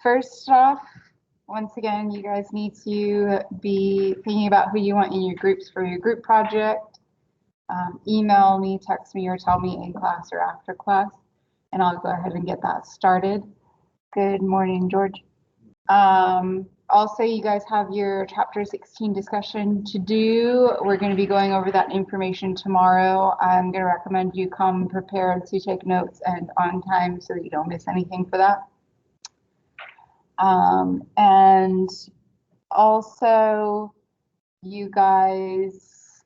First off, once again, you guys need to be thinking about who you want in your groups for your group project. Email me, text me, or tell me in class or after class, and I'll go ahead and get that started. Good morning, George. Also, you guys have your chapter 16 discussion to do. We're going to be going over that information tomorrow. I'm going to recommend you come prepared to take notes and on time so that you don't miss anything for that. And also, you guys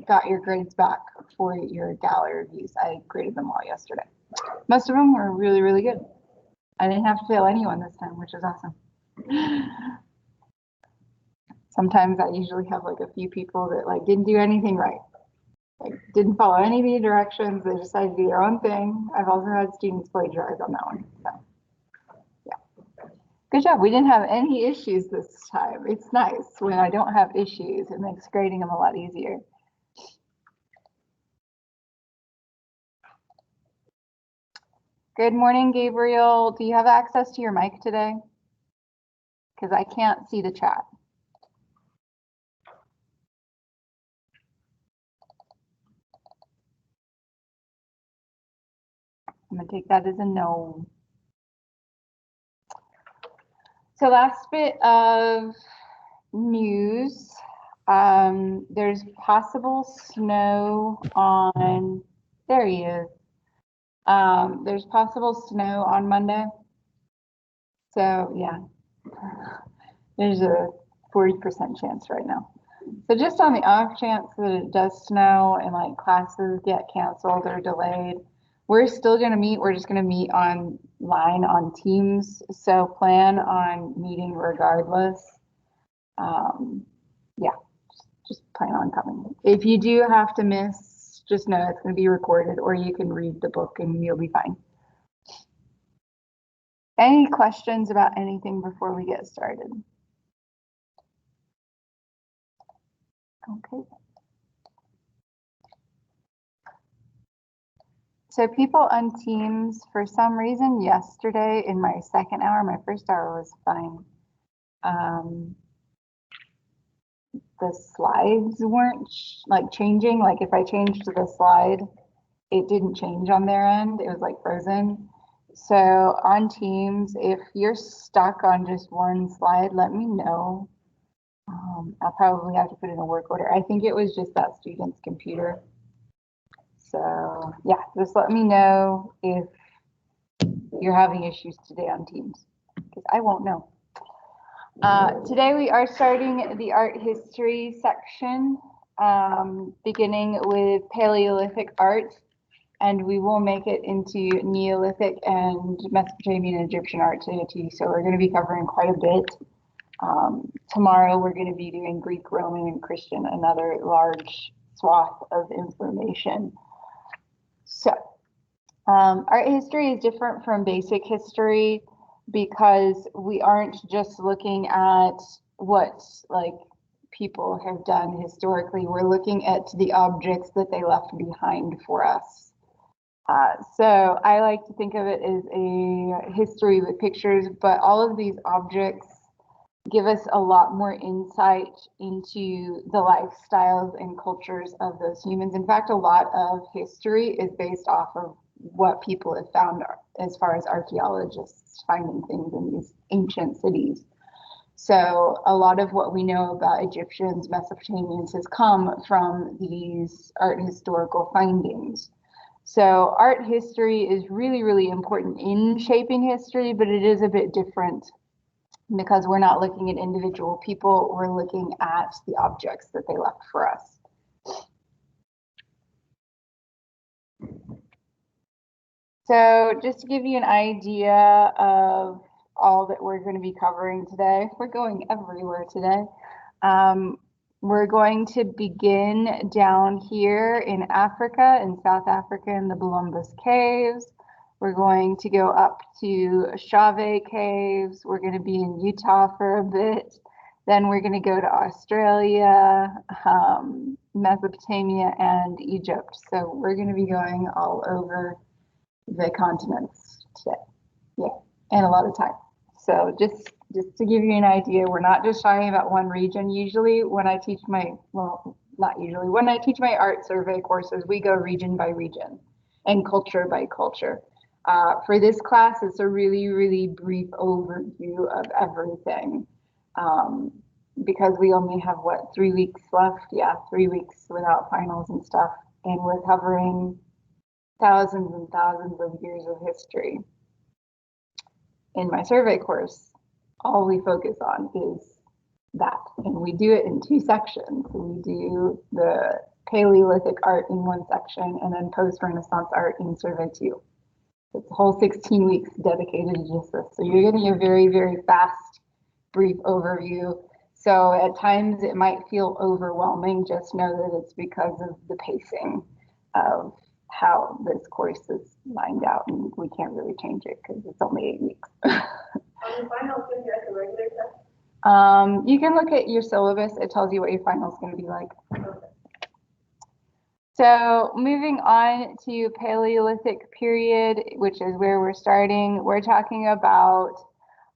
got your grades back for your gallery reviews. I graded them all yesterday. Most of them were really, really good. I didn't have to fail anyone this time, which is awesome. Sometimes I usually have like a few people that like didn't do anything right. Like didn't follow any of the directions. They decided to do their own thing. I've also had students plagiarize on that one. So yeah. Good job. We didn't have any issues this time. It's nice when I don't have issues. It makes grading them a lot easier. Good morning, Gabriel. Do you have access to your mic today? Because I can't see the chat. I'm going to take that as a no. So last bit of news. There's possible snow on, there he is. There's possible snow on Monday. So yeah, there's a 40% chance right now. So just on the off chance that it does snow and like classes get canceled or delayed, we're still going to meet. We're just going to meet online on Teams. So plan on meeting regardless. Yeah, just plan on coming. If you do have to miss, just know it's going to be recorded, or you can read the book and you'll be fine. Any questions about anything before we get started? Okay. So people on Teams, for some reason, yesterday in my second hour, my first hour was fine. The slides weren't like changing. Like if I changed the slide, it didn't change on their end. It was like frozen. So on Teams, if you're stuck on just one slide, let me know. I'll probably have to put in a work order. I think it was just that student's computer. So yeah, just let me know if you're having issues today on Teams, because I won't know. Today we are starting the art history section, beginning with Paleolithic art, and we will make it into Neolithic and Mesopotamian and Egyptian art today too. So we're going to be covering quite a bit. Tomorrow we're going to be doing Greek, Roman, and Christian, another large swath of information. So art history is different from basic history because we aren't just looking at what like people have done historically. We're looking at the objects that they left behind for us. So I like to think of it as a history with pictures, but all of these objects give us a lot more insight into the lifestyles and cultures of those humans. In fact, a lot of history is based off of what people have found as far as archaeologists finding things in these ancient cities. So a lot of what we know about Egyptians, Mesopotamians has come from these art historical findings. So art history is really, really important in shaping history, but it is a bit different because we're not looking at individual people, we're looking at the objects that they left for us. So just to give you an idea of all that we're going to be covering today, we're going everywhere today. We're going to begin down here in Africa, in South Africa, in the Columbus Caves. We're going to go up to Chave Caves. We're going to be in Utah for a bit. Then we're going to go to Australia, Mesopotamia, and Egypt. So we're going to be going all over the continents today. Yeah. and a lot of time. So just to give you an idea, we're not just talking about one region. Usually when I teach my, well, not usually, when I teach my art survey courses, we go region by region and culture by culture. For this class, it's a really, really brief overview of everything. Because we only have, what, 3 weeks left? Yeah, 3 weeks without finals and stuff. And we're covering thousands and thousands of years of history. In my survey course, all we focus on is that. And we do it in 2 sections. We do the Paleolithic art in 1 section and then post-Renaissance art in survey 2. It's a whole 16 weeks dedicated to just this. So you're getting a very, very fast, brief overview. So at times it might feel overwhelming. Just know that it's because of the pacing of how this course is lined out, and we can't really change it because it's only 8 weeks. The finals going to be at the regular test? You can look at your syllabus. It tells you what your final is going to be like. Okay. So moving on to Paleolithic period, which is where we're starting, we're talking about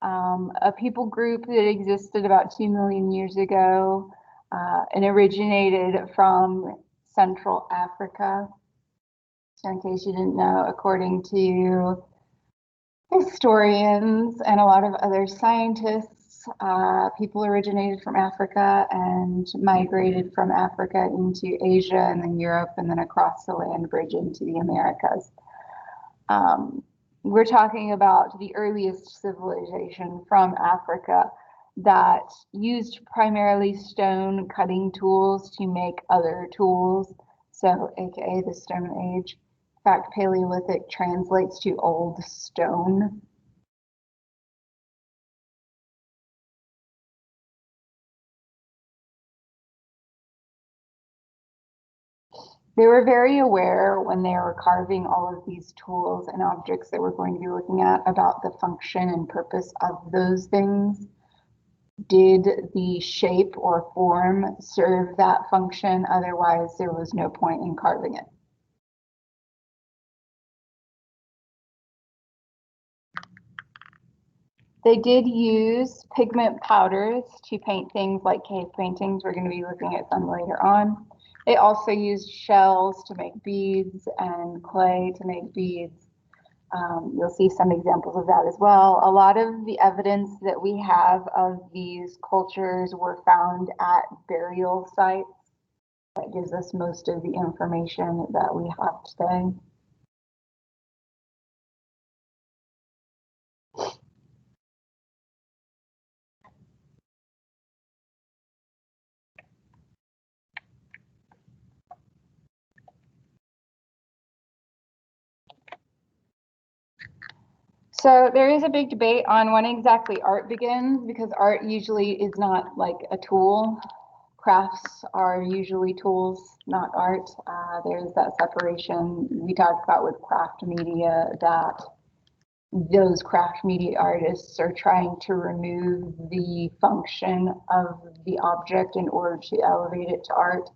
a people group that existed about 2 million years ago and originated from Central Africa. So in case you didn't know, according to historians and a lot of other scientists, people originated from Africa and migrated from Africa into Asia and then Europe and then across the land bridge into the Americas. We're talking about the earliest civilization from Africa that used primarily stone cutting tools to make other tools, so aka the Stone Age. In fact, Paleolithic translates to old stone. They were very aware when they were carving all of these tools and objects that we're going to be looking at about the function and purpose of those things. Did the shape or form serve that function? Otherwise, there was no point in carving it. They did use pigment powders to paint things like cave paintings. We're going to be looking at some later on. They also used shells to make beads and clay to make beads. You'll see some examples of that as well. A lot of the evidence that we have of these cultures were found at burial sites. That gives us most of the information that we have today. So there is a big debate on when exactly art begins, because art usually is not like a tool. Crafts are usually tools, not art. There's that separation we talked about with craft media, that those craft media artists are trying to remove the function of the object in order to elevate it to art.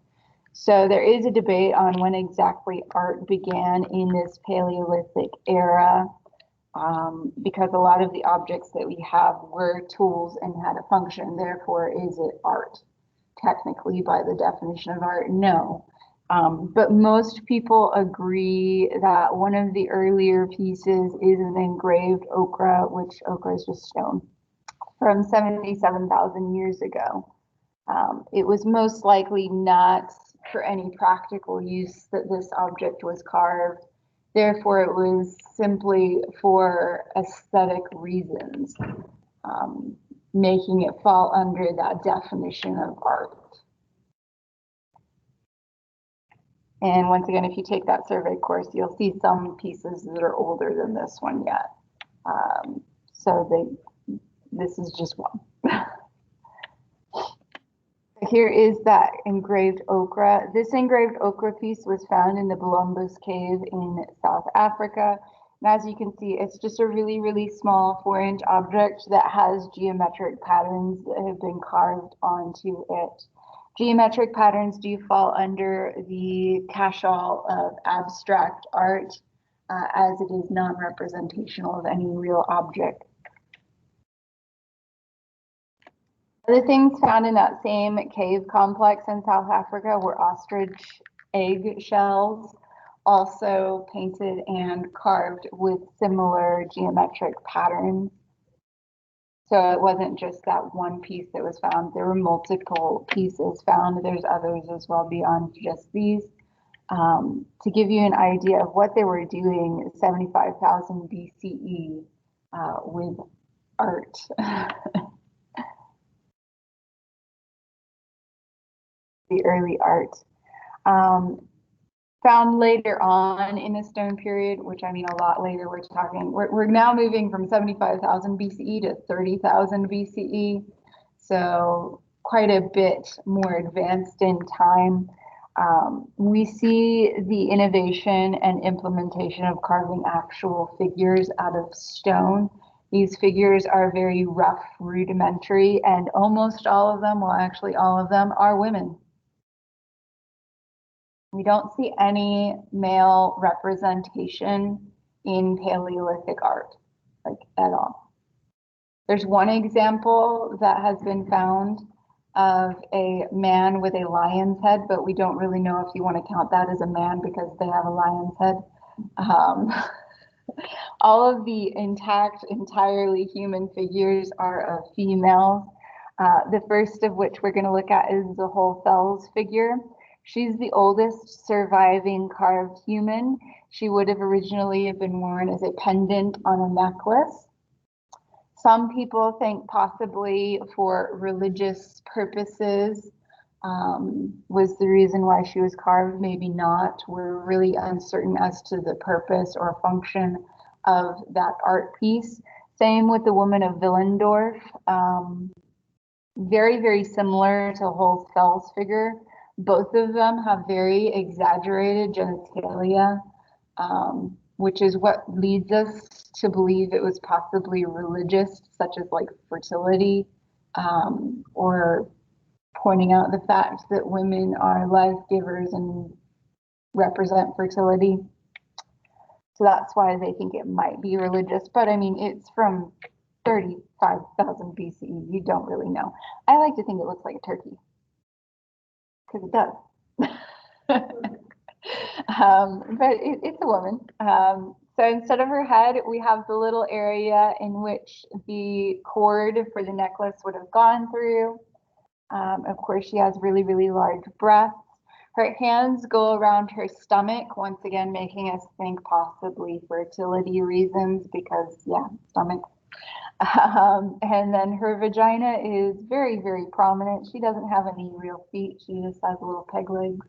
So there is a debate on when exactly art began in this Paleolithic era. Because a lot of the objects that we have were tools and had a function. Therefore, is it art? Technically, by the definition of art, no. But most people agree that one of the earlier pieces is an engraved ochre, which ochre is just stone, from 77,000 years ago. It was most likely not for any practical use that this object was carved. Therefore, it was simply for aesthetic reasons, making it fall under that definition of art. And once again, if you take that survey course, you'll see some pieces that are older than this one yet. This is just one. Here is that engraved ochre. This engraved ochre piece was found in the Bulumbus cave in South Africa. And as you can see, it's just a really, really small 4-inch object that has geometric patterns that have been carved onto it. Geometric patterns do fall under the catch-all of abstract art, as it is non-representational of any real object The things found in that same cave complex in South Africa were ostrich egg shells, also painted and carved with similar geometric patterns. So it wasn't just that one piece that was found. There were multiple pieces found. There's others as well beyond just these. To give you an idea of what they were doing, 75,000 BCE with art. The early art. Found later on in the Stone Period, which I mean a lot later, we're now moving from 75,000 BCE to 30,000 BCE. So quite a bit more advanced in time. We see the innovation and implementation of carving actual figures out of stone. These figures are very rough, rudimentary, and almost all of them, well, actually all of them, are women. We don't see any male representation in Paleolithic art, like at all. There's one example that has been found of a man with a lion's head, but we don't really know if you want to count that as a man because they have a lion's head. All of the intact, entirely human figures are of females. The first of which we're going to look at is the whole Fells figure. She's the oldest surviving carved human. She would have originally been worn as a pendant on a necklace. Some people think possibly for religious purposes was the reason why she was carved, maybe not. We're really uncertain as to the purpose or function of that art piece. Same with the woman of Willendorf. Very, very similar to Holz-Fels figure. Both of them have very exaggerated genitalia, which is what leads us to believe it was possibly religious, such as like fertility, or pointing out the fact that women are life givers and represent fertility. So that's why they think it might be religious. But I mean, it's from 35,000 BCE. You don't really know. I like to think it looks like a turkey. Because it does. But it's a woman. So instead of her head, we have the little area in which the cord for the necklace would have gone through. Of course, she has really, really large breasts. Her hands go around her stomach, once again making us think possibly fertility reasons because, yeah, stomach. And then her vagina is very, very prominent. She doesn't have any real feet. She just has little peg legs.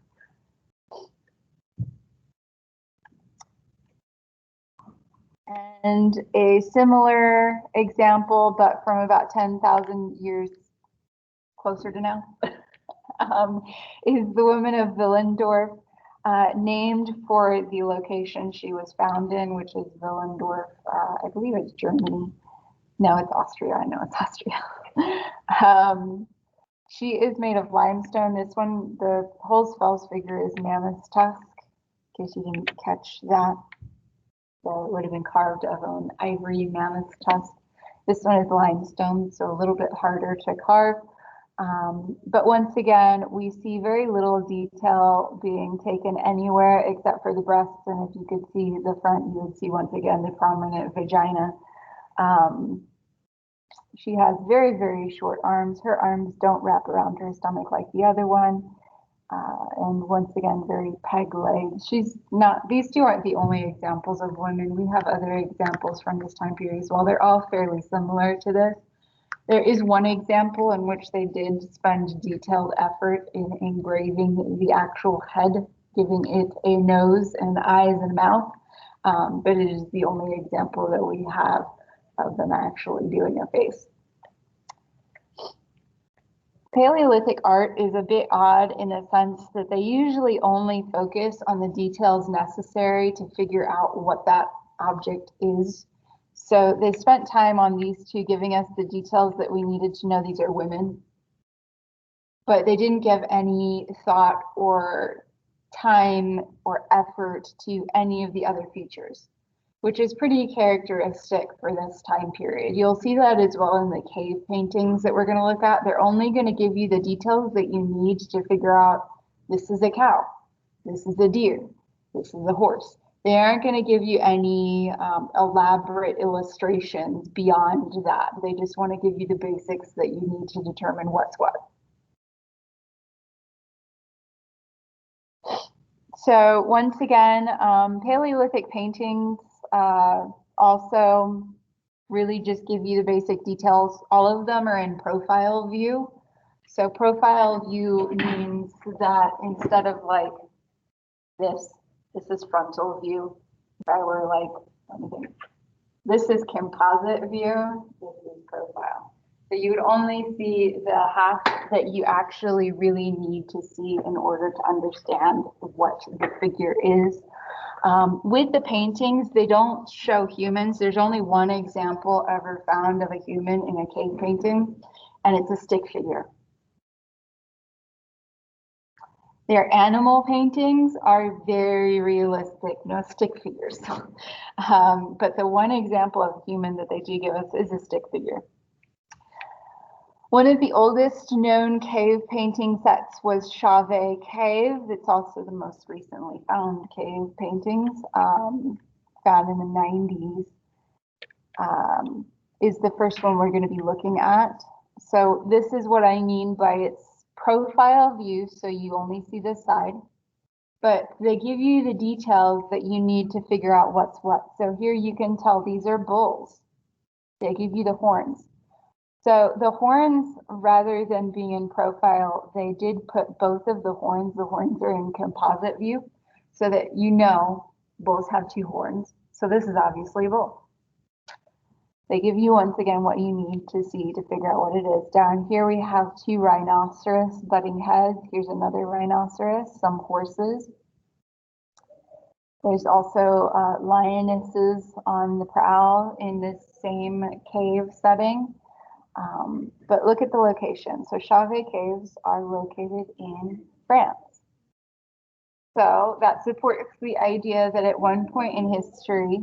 And a similar example, but from about 10,000 years closer to now, is the woman of Willendorf, named for the location she was found in, which is Willendorf, I believe it's Germany. No, it's Austria. I know it's Austria. She is made of limestone. This one, the Holz-Fels figure is mammoth tusk, in case you didn't catch that. So it would have been carved of an ivory mammoth tusk. This one is limestone, so a little bit harder to carve. But once again, we see very little detail being taken anywhere except for the breasts. And if you could see the front, you would see once again the prominent vagina. She has very, very short arms. Her arms don't wrap around her stomach like the other one. And once again, very peg legs. She's not, these two aren't the only examples of women. We have other examples from this time period as well. They're all fairly similar to this. There is one example in which they did spend detailed effort in engraving the actual head, giving it a nose and eyes and mouth. But it is the only example that we have of them actually doing a face. Paleolithic art is a bit odd in the sense that they usually only focus on the details necessary to figure out what that object is. So they spent time on these two, giving us the details that we needed to know these are women, but they didn't give any thought or time or effort to any of the other features. which is pretty characteristic for this time period. You'll see that as well in the cave paintings that we're going to look at. They're only going to give you the details that you need to figure out this is a cow, this is a deer, this is a horse. They aren't going to give you any elaborate illustrations beyond that. They just want to give you the basics that you need to determine what's what. So once again, Paleolithic paintings also really just give you the basic details. All of them are in profile view. So profile view means that instead of like this is frontal view. If I were like, let me think. This is composite view, this is profile. So you would only see the half that you actually really need to see in order to understand what the figure is. With the paintings, they don't show humans. There's only one example ever found of a human in a cave painting, and it's a stick figure. Their animal paintings are very realistic, no stick figures. But the one example of human that they do give us is a stick figure. One of the oldest known cave painting sets was Chauvet Cave. It's also the most recently found cave paintings, found in the 90s, is the first one we're going to be looking at. So this is what I mean by its profile view, so you only see this side, but they give you the details that you need to figure out what's what. So here you can tell these are bulls. They give you the horns. So the horns, rather than being in profile, they did put both of the horns are in composite view, so that you know bulls have two horns. So this is obviously a bull. They give you once again what you need to see to figure out what it is. Down here we have two rhinoceros butting heads. Here's another rhinoceros, some horses. There's also lionesses on the prowl in this same cave setting. But look at the location. So Chauvet Caves are located in France. So that supports the idea that at one point in history,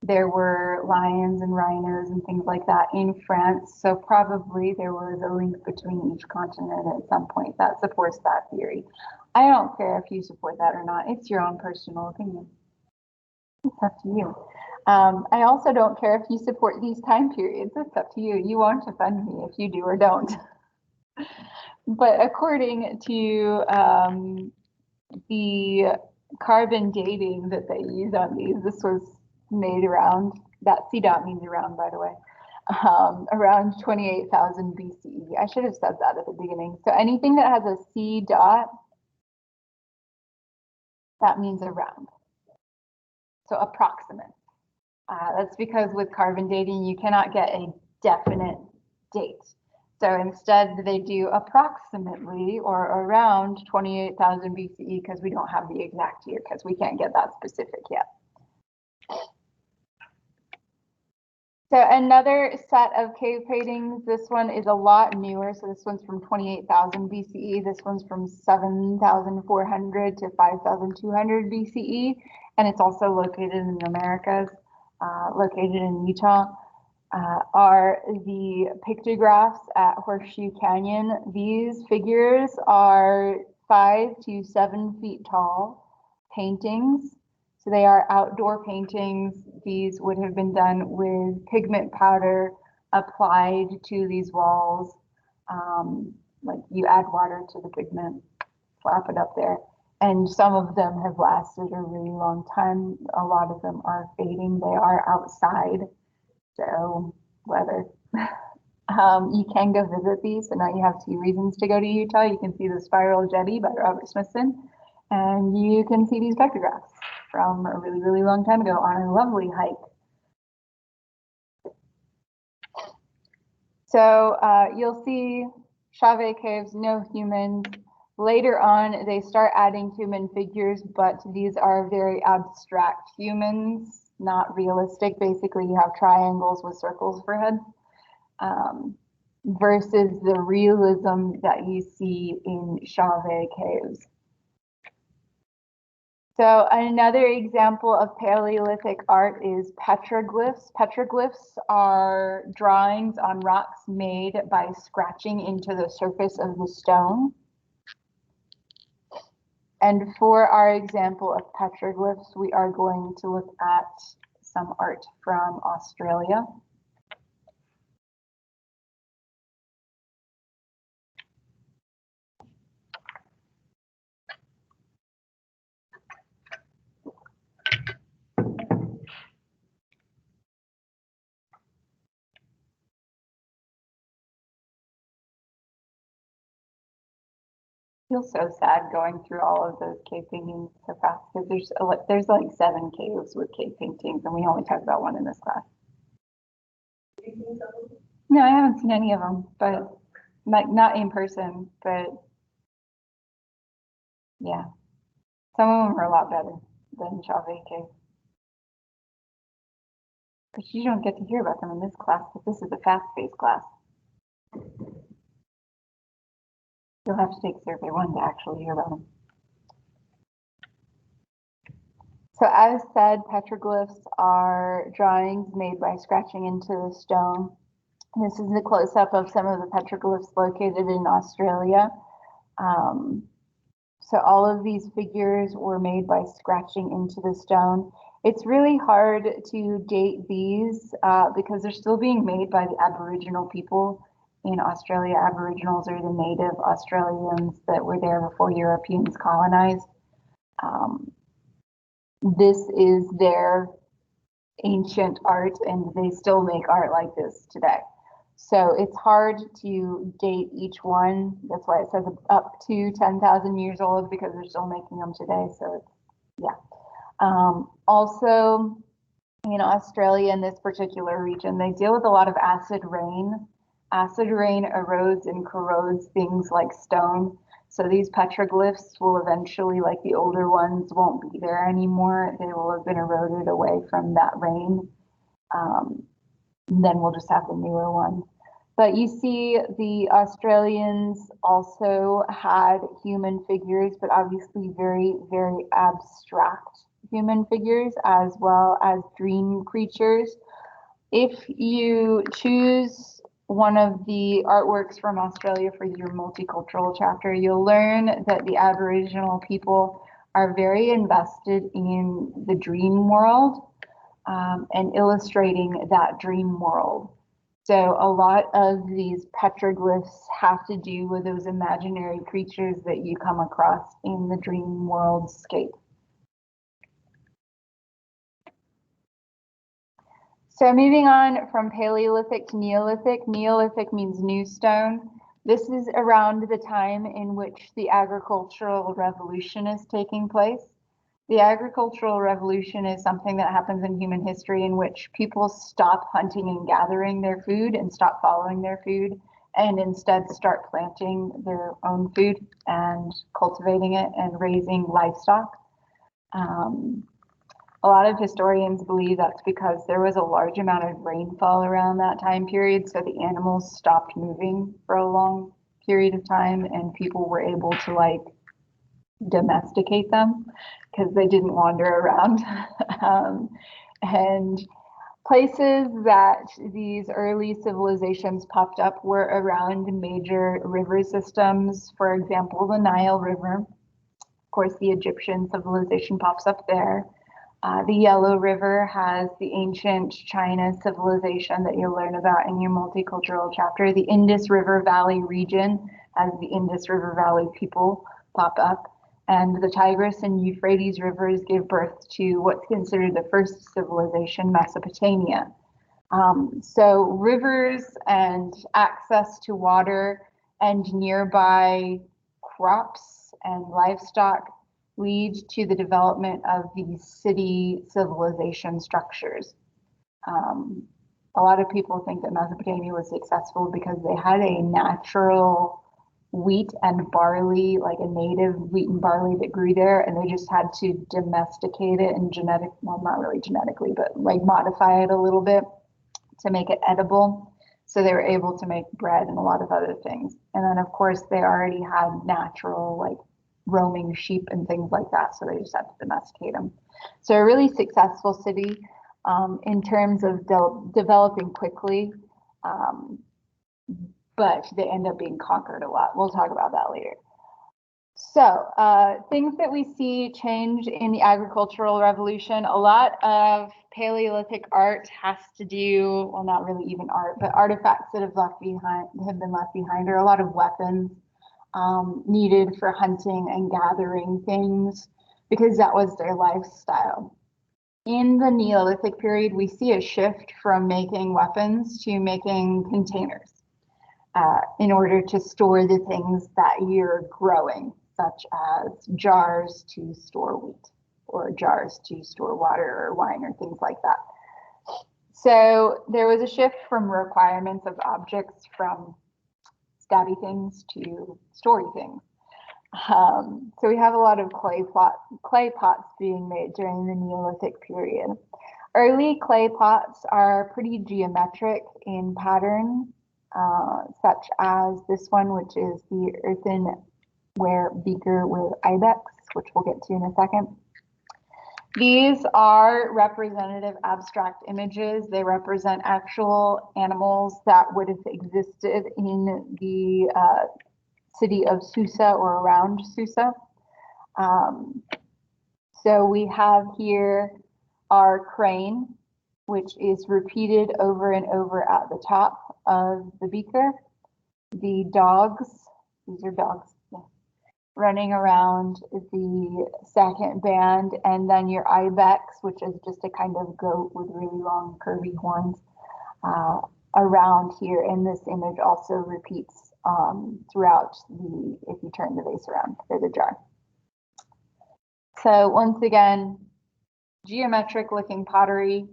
there were lions and rhinos and things like that in France. So probably there was a link between each continent at some point that supports that theory. I don't care if you support that or not. It's your own personal opinion. It's up to you. I also don't care if you support these time periods. It's up to you. You won't offend me if you do or don't. But according to the carbon dating that they use on these, this was made around, that C dot means around, by the way, around 28,000 BCE. I should have said that at the beginning. So anything that has a C dot, that means around. So approximate. That's because with carbon dating, you cannot get a definite date. So instead, they do approximately or around 28,000 BCE because we don't have the exact year because we can't get that specific yet. So another set of cave paintings, this one is a lot newer. So this one's from 28,000 BCE. This one's from 7,400 to 5,200 BCE. And it's also located in the Americas, located in Utah. Are the pictographs at Horseshoe Canyon. These figures are 5 to 7 feet tall paintings. So they are outdoor paintings. These would have been done with pigment powder applied to these walls. Like you add water to the pigment, slap it up there. And some of them have lasted a really long time. A lot of them are fading. They are outside. So weather. You can go visit these. So now you have 2 reasons to go to Utah. You can see the Spiral Jetty by Robert Smithson, and you can see these pictographs from a really, really long time ago on a lovely hike. So you'll see Chauvet Caves, no humans. Later on, they start adding human figures, but these are very abstract humans, not realistic. Basically, you have triangles with circles for heads, versus the realism that you see in Chauvet Caves. So another example of Paleolithic art is petroglyphs. Petroglyphs are drawings on rocks made by scratching into the surface of the stone. And for our example of petroglyphs, we are going to look at some art from Australia. I feel so sad going through all of those cave paintings so fast because there's like 7 caves with cave paintings, and we only talked about one in this class. No, I haven't seen any of them, but like not in person, but yeah, some of them are a lot better than Chauvet Cave. But you don't get to hear about them in this class because this is a fast-paced class. You'll have to take Survey 1 to actually hear about them. So as said, petroglyphs are drawings made by scratching into the stone. This is a close-up of some of the petroglyphs located in Australia. So all of these figures were made by scratching into the stone. It's really hard to date these because they're still being made by the Aboriginal people in Australia. Aboriginals are the native Australians that were there before Europeans colonized. This is their ancient art, and they still make art like this today. So it's hard to date each one. That's why it says up to 10,000 years old, because they're still making them today. So it's, yeah. Also in Australia, in this particular region, they deal with a lot of acid rain. Acid rain erodes and corrodes things like stone. So these petroglyphs will eventually, like the older ones, won't be there anymore. They will have been eroded away from that rain. Then we'll just have the newer ones. But you see the Australians also had human figures, but obviously very, very abstract human figures, as well as dream creatures. If you choose one of the artworks from Australia for your multicultural chapter, you'll learn that the Aboriginal people are very invested in the dream world and illustrating that dream world. So a lot of these petroglyphs have to do with those imaginary creatures that you come across in the dream worldscape. So moving on from Paleolithic to Neolithic. Neolithic means new stone. This is around the time in which the agricultural revolution is taking place. The agricultural revolution is something that happens in human history in which people stop hunting and gathering their food and stop following their food, and instead start planting their own food and cultivating it and raising livestock. A lot of historians believe that's because there was a large amount of rainfall around that time period, so the animals stopped moving for a long period of time, and people were able to like domesticate them because they didn't wander around. And places that these early civilizations popped up were around major river systems. For example, the Nile River. Of course, the Egyptian civilization pops up there. The Yellow River has the ancient China civilization that you'll learn about in your multicultural chapter. The Indus River Valley region has the Indus River Valley people pop up. And the Tigris and Euphrates rivers give birth to what's considered the first civilization, Mesopotamia. So rivers and access to water and nearby crops and livestock lead to the development of these city civilization structures. A lot of people think that Mesopotamia was successful because they had a natural wheat and barley, like a native wheat and barley that grew there, and they just had to domesticate it and well, not really genetically, but like modify it a little bit to make it edible. So they were able to make bread and a lot of other things. And then of course they already had natural like roaming sheep and things like that. So they just had to domesticate them. So a really successful city in terms of developing quickly, but they end up being conquered a lot. We'll talk about that later. So things that we see change in the agricultural revolution, a lot of Paleolithic art has to do, well, not really even art, but artifacts that have been left behind, or a lot of weapons needed for hunting and gathering things, because that was their lifestyle. In the Neolithic period, we see a shift from making weapons to making containers in order to store the things that you're growing, such as jars to store wheat, or jars to store water or wine or things like that. So there was a shift from requirements of objects from stabby things to story things. So we have a lot of clay pots being made during the Neolithic period. Early clay pots are pretty geometric in pattern, such as this one, which is the earthenware beaker with ibex, which we'll get to in a second. These are representative abstract images. They represent actual animals that would have existed in the city of Susa or around Susa. So we have here our crane, which is repeated over and over at the top of the beaker. The dogs, these are dogs, yeah, running around the second band, and then your ibex, which is just a kind of goat with really long curvy horns around here. And this image also repeats throughout if you turn the vase around, or the jar. So once again, geometric looking pottery,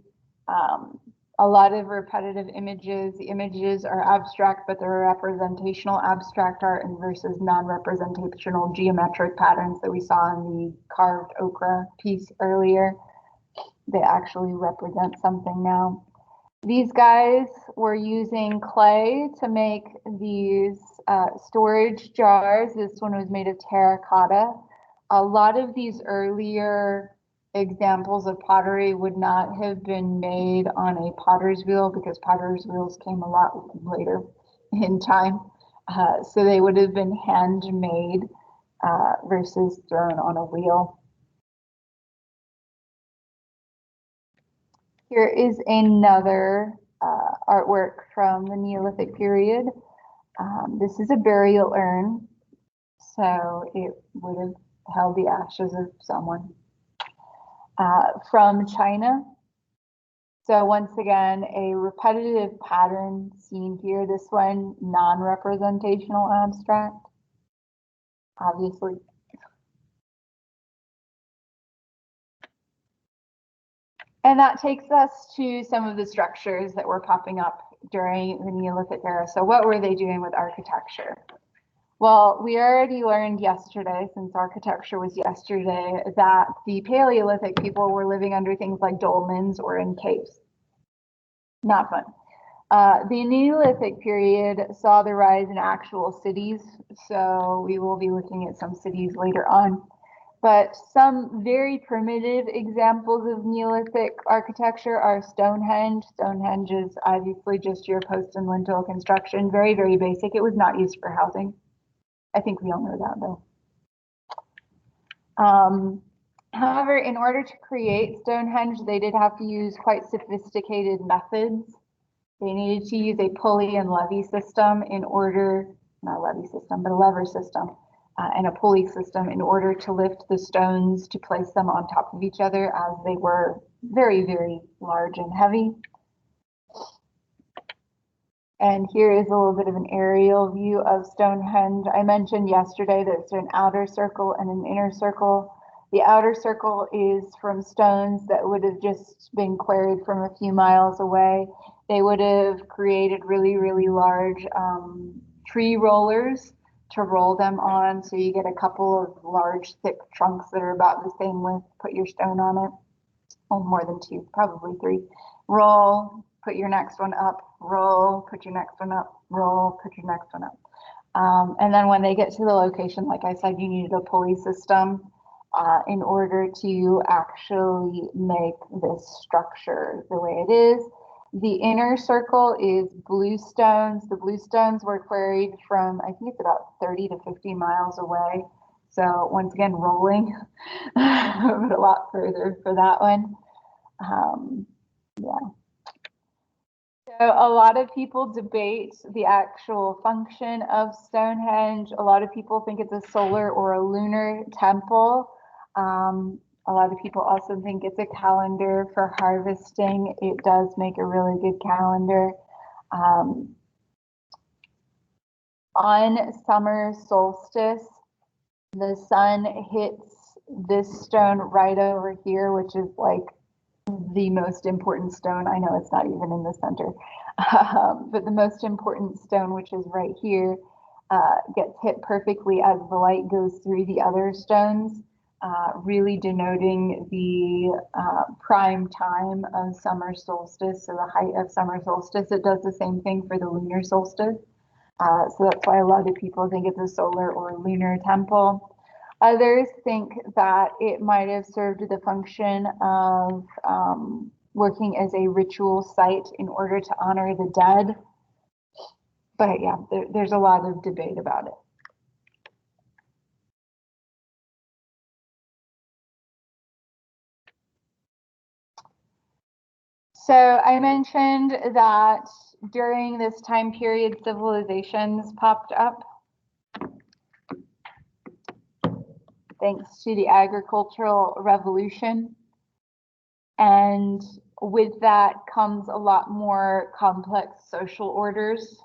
a lot of repetitive images. The images are abstract, but they're representational abstract art and versus non-representational geometric patterns that we saw in the carved ochre piece earlier. They actually represent something now. These guys were using clay to make these storage jars. This one was made of terracotta. A lot of these earlier examples of pottery would not have been made on a potter's wheel, because potter's wheels came a lot later in time. So they would have been handmade versus thrown on a wheel. Here is another artwork from the Neolithic period. This is a burial urn, so it would have held the ashes of someone. From China. So once again, a repetitive pattern seen here. This one, non-representational abstract, obviously. And that takes us to some of the structures that were popping up during the Neolithic era. So what were they doing with architecture? Well, we already learned yesterday, since architecture was yesterday, that the Paleolithic people were living under things like dolmens or in caves. Not fun. The Neolithic period saw the rise in actual cities, so we will be looking at some cities later on. But some very primitive examples of Neolithic architecture are Stonehenge. Stonehenge is obviously just your post and lintel construction, very, very basic. It was not used for housing. I think we all know that, though. However, in order to create Stonehenge, they did have to use quite sophisticated methods. They needed to use a pulley and levy system in order, not a levy system, but a lever system and a pulley system in order to lift the stones to place them on top of each other, as they were very, very large and heavy. And here is a little bit of an aerial view of Stonehenge. I mentioned yesterday that it's an outer circle and an inner circle. The outer circle is from stones that would have just been quarried from a few miles away. They would have created really, really large tree rollers to roll them on. So you get a couple of large, thick trunks that are about the same width. Put your stone on it. Oh, more than two, probably three. Roll, put your next one up, roll, put your next one up, roll, put your next one up. And then when they get to the location, like I said, you needed a pulley system in order to actually make this structure the way it is. The inner circle is bluestones. The bluestones were quarried from, I think it's about 30 to 50 miles away. So once again, rolling, but a lot further for that one. Yeah. So a lot of people debate the actual function of Stonehenge. A lot of people think it's a solar or a lunar temple. A lot of people also think it's a calendar for harvesting. It does make a really good calendar. On summer solstice, the sun hits this stone right over here, which is like the most important stone. I know it's not even in the center, but the most important stone, which is right here, gets hit perfectly as the light goes through the other stones, really denoting the prime time of summer solstice, so the height of summer solstice. It does the same thing for the lunar solstice. So that's why a lot of people think it's a solar or lunar temple. Others think that it might have served the function of working as a ritual site in order to honor the dead. But yeah, there's a lot of debate about it. So I mentioned that during this time period, civilizations popped up thanks to the agricultural revolution. And with that comes a lot more complex social orders.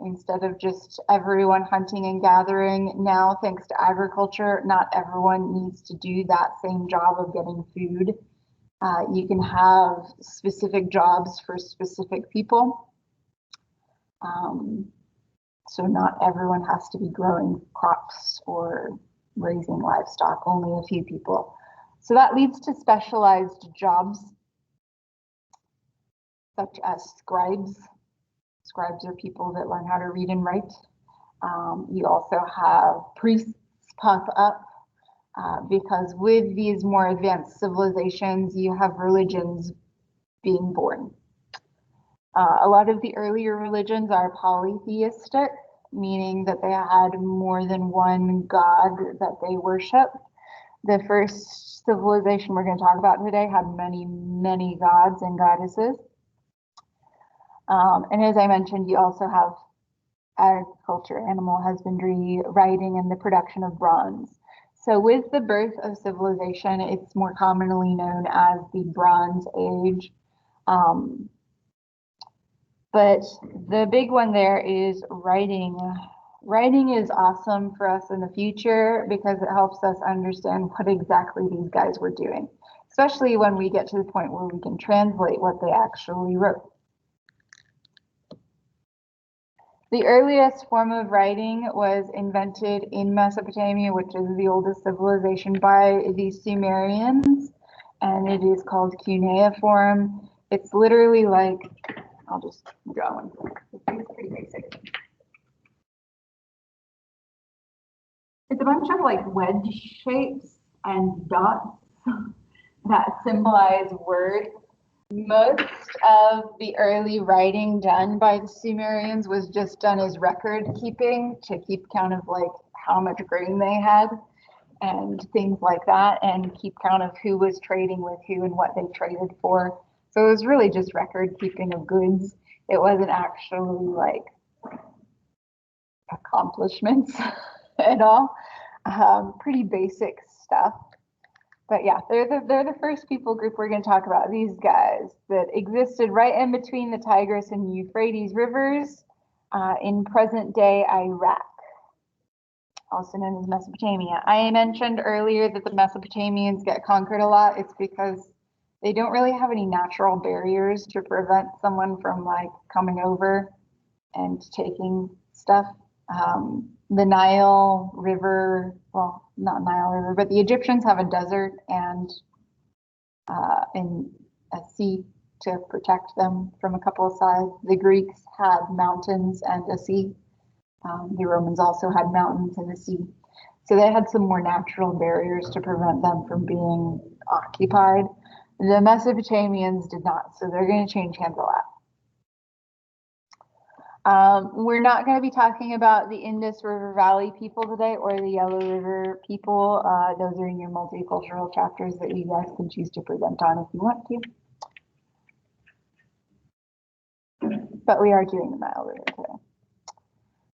Instead of just everyone hunting and gathering, now thanks to agriculture, not everyone needs to do that same job of getting food. You can have specific jobs for specific people. So not everyone has to be growing crops or raising livestock, only a few people. So that leads to specialized jobs, such as scribes. Scribes are people that learn how to read and write. You also have priests pop up because with these more advanced civilizations, you have religions being born. A lot of the earlier religions are polytheistic, meaning that they had more than one god that they worship. The first civilization we're going to talk about today had many, many gods and goddesses. And as I mentioned, you also have agriculture, animal husbandry, writing, and the production of bronze. So with the birth of civilization, it's more commonly known as the Bronze Age. But the big one there is writing. Writing is awesome for us in the future because it helps us understand what exactly these guys were doing, especially when we get to the point where we can translate what they actually wrote. The earliest form of writing was invented in Mesopotamia, which is the oldest civilization, by the Sumerians, and it is called cuneiform. It's literally like, I'll just draw one. It's pretty basic. It's a bunch of like wedge shapes and dots that symbolize words. Most of the early writing done by the Sumerians was just done as record keeping to keep count of like how much grain they had and things like that, and keep count of who was trading with who and what they traded for. So it was really just record keeping of goods. It wasn't actually like accomplishments at all. Pretty basic stuff. But yeah, they're the first people group we're going to talk about. These guys that existed right in between the Tigris and Euphrates rivers in present day Iraq, also known as Mesopotamia. I mentioned earlier that the Mesopotamians get conquered a lot. It's because they don't really have any natural barriers to prevent someone from like coming over and taking stuff. The Nile River, well, not Nile River, but the Egyptians have a desert and a sea to protect them from a couple of sides. The Greeks had mountains and a sea. The Romans also had mountains and the sea. So they had some more natural barriers to prevent them from being occupied. The Mesopotamians did not, so they're going to change hands a lot. We're not going to be talking about the Indus River Valley people today or the Yellow River people. Those are in your multicultural chapters that you guys can choose to present on if you want to. But we are doing the Nile River today.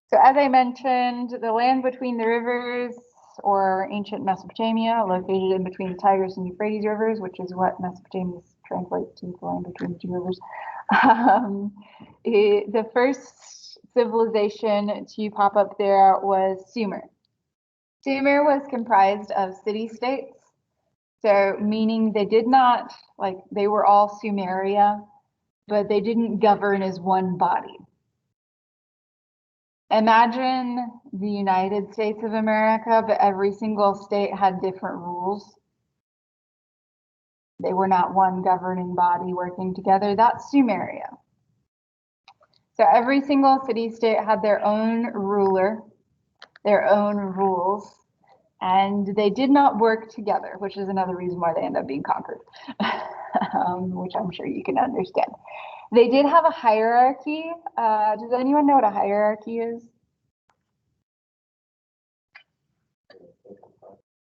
So as I mentioned, the land between the rivers, or ancient Mesopotamia, located in between the Tigris and Euphrates rivers, which is what Mesopotamia translates to, the land between the two rivers. The first civilization to pop up there was Sumer. Sumer was comprised of city-states, so meaning they did not, like, they were all Sumeria, but they didn't govern as one body. Imagine the United States of America, but every single state had different rules. They were not one governing body working together. That's Sumeria. So every single city-state had their own ruler, their own rules, and they did not work together, which is another reason why they end up being conquered, which I'm sure you can understand. They did have a hierarchy. Does anyone know what a hierarchy is?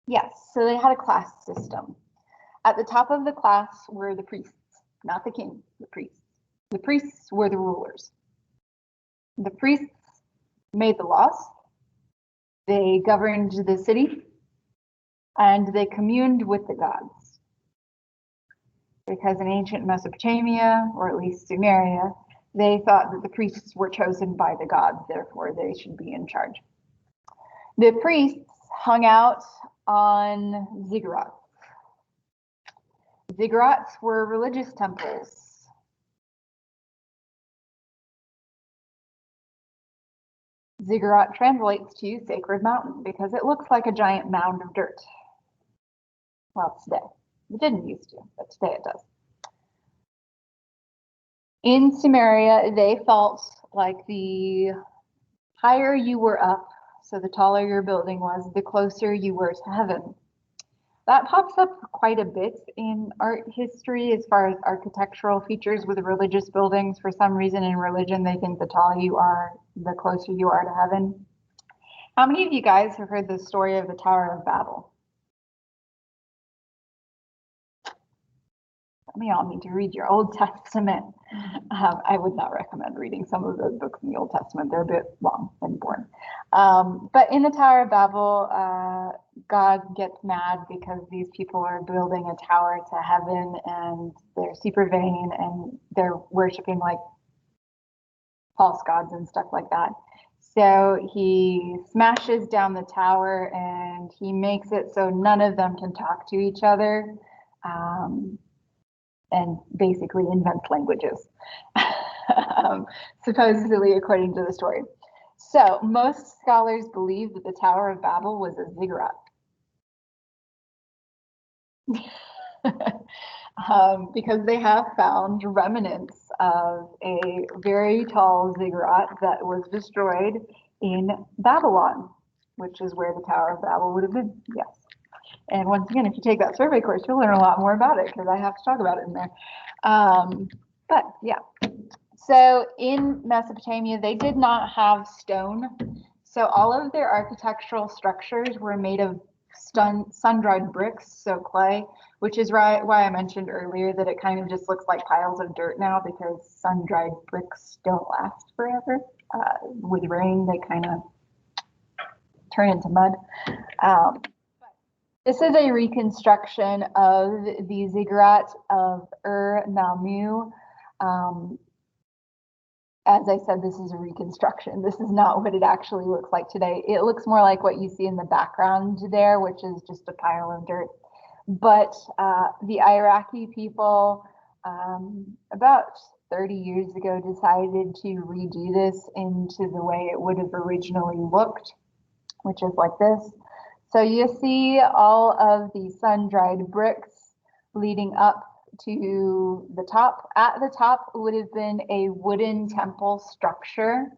Yes, so they had a class system. At the top of the class were the priests, not the king, the priests. The priests were the rulers. The priests made the laws, they governed the city, and they communed with the gods. Because in ancient Mesopotamia, or at least Sumeria, they thought that the priests were chosen by the gods, therefore they should be in charge. The priests hung out on ziggurats. Ziggurats were religious temples. Ziggurat translates to sacred mountain because it looks like a giant mound of dirt. Well, today. It didn't used to, but today it does. In Sumeria, they felt like the higher you were up, so the taller your building was, the closer you were to heaven. That pops up quite a bit in art history as far as architectural features with religious buildings. For some reason in religion, they think the taller you are, the closer you are to heaven. How many of you guys have heard the story of the Tower of Babel? Some of y'all need to read your Old Testament. I would not recommend reading some of those books in the Old Testament. They're a bit long and boring. But in the Tower of Babel, God gets mad because these people are building a tower to heaven and they're super vain and they're worshiping like false gods and stuff like that. So he smashes down the tower and he makes it so none of them can talk to each other. And basically invents languages, supposedly according to the story. So most scholars believe that the Tower of Babel was a ziggurat. Because they have found remnants of a very tall ziggurat that was destroyed in Babylon, which is where the Tower of Babel would have been, yes. And once again, if you take that survey course, you'll learn a lot more about it because I have to talk about it in there. But yeah, so in Mesopotamia, they did not have stone. So all of their architectural structures were made of sun-dried bricks, so clay, which is why I mentioned earlier that it kind of just looks like piles of dirt now because sun-dried bricks don't last forever. With rain, they kind of turn into mud. This is a reconstruction of the ziggurat of Ur-Nammu. As I said, this is a reconstruction. This is not what it actually looks like today. It looks more like what you see in the background there, which is just a pile of dirt. But the Iraqi people, about 30 years ago, decided to redo this into the way it would have originally looked, which is like this. So you see all of the sun-dried bricks leading up to the top. At the top would have been a wooden temple structure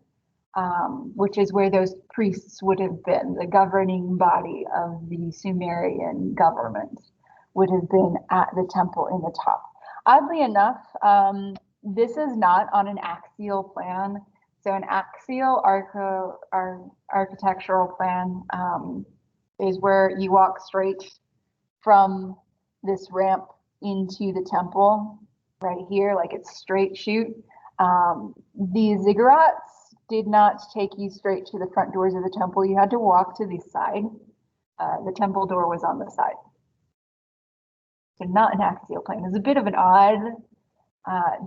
which is where those priests would have been. The governing body of the Sumerian government would have been at the temple in the top. Oddly enough, this is not on an axial plan. So an axial architectural plan is where you walk straight from this ramp into the temple right here, like it's straight shoot. The ziggurats did not take you straight to the front doors of the temple. You had to walk to the side. The temple door was on the side. So not an axial plane. It's a bit of an odd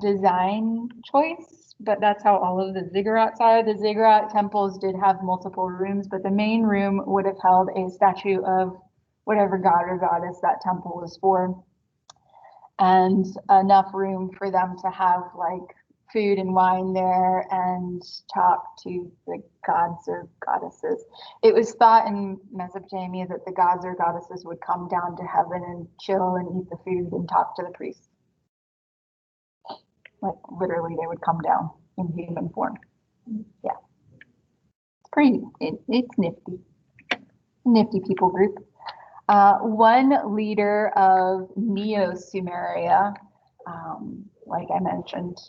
design choice, but that's how all of the ziggurats are. The ziggurat temples did have multiple rooms, but the main room would have held a statue of whatever god or goddess that temple was for, and enough room for them to have like food and wine there and talk to the gods or goddesses. It was thought in Mesopotamia that the gods or goddesses would come down to heaven and chill and eat the food and talk to the priests. Like literally they would come down in human form. Yeah. It's pretty, it's nifty. Nifty people group. One leader of Neo-Sumeria, like I mentioned,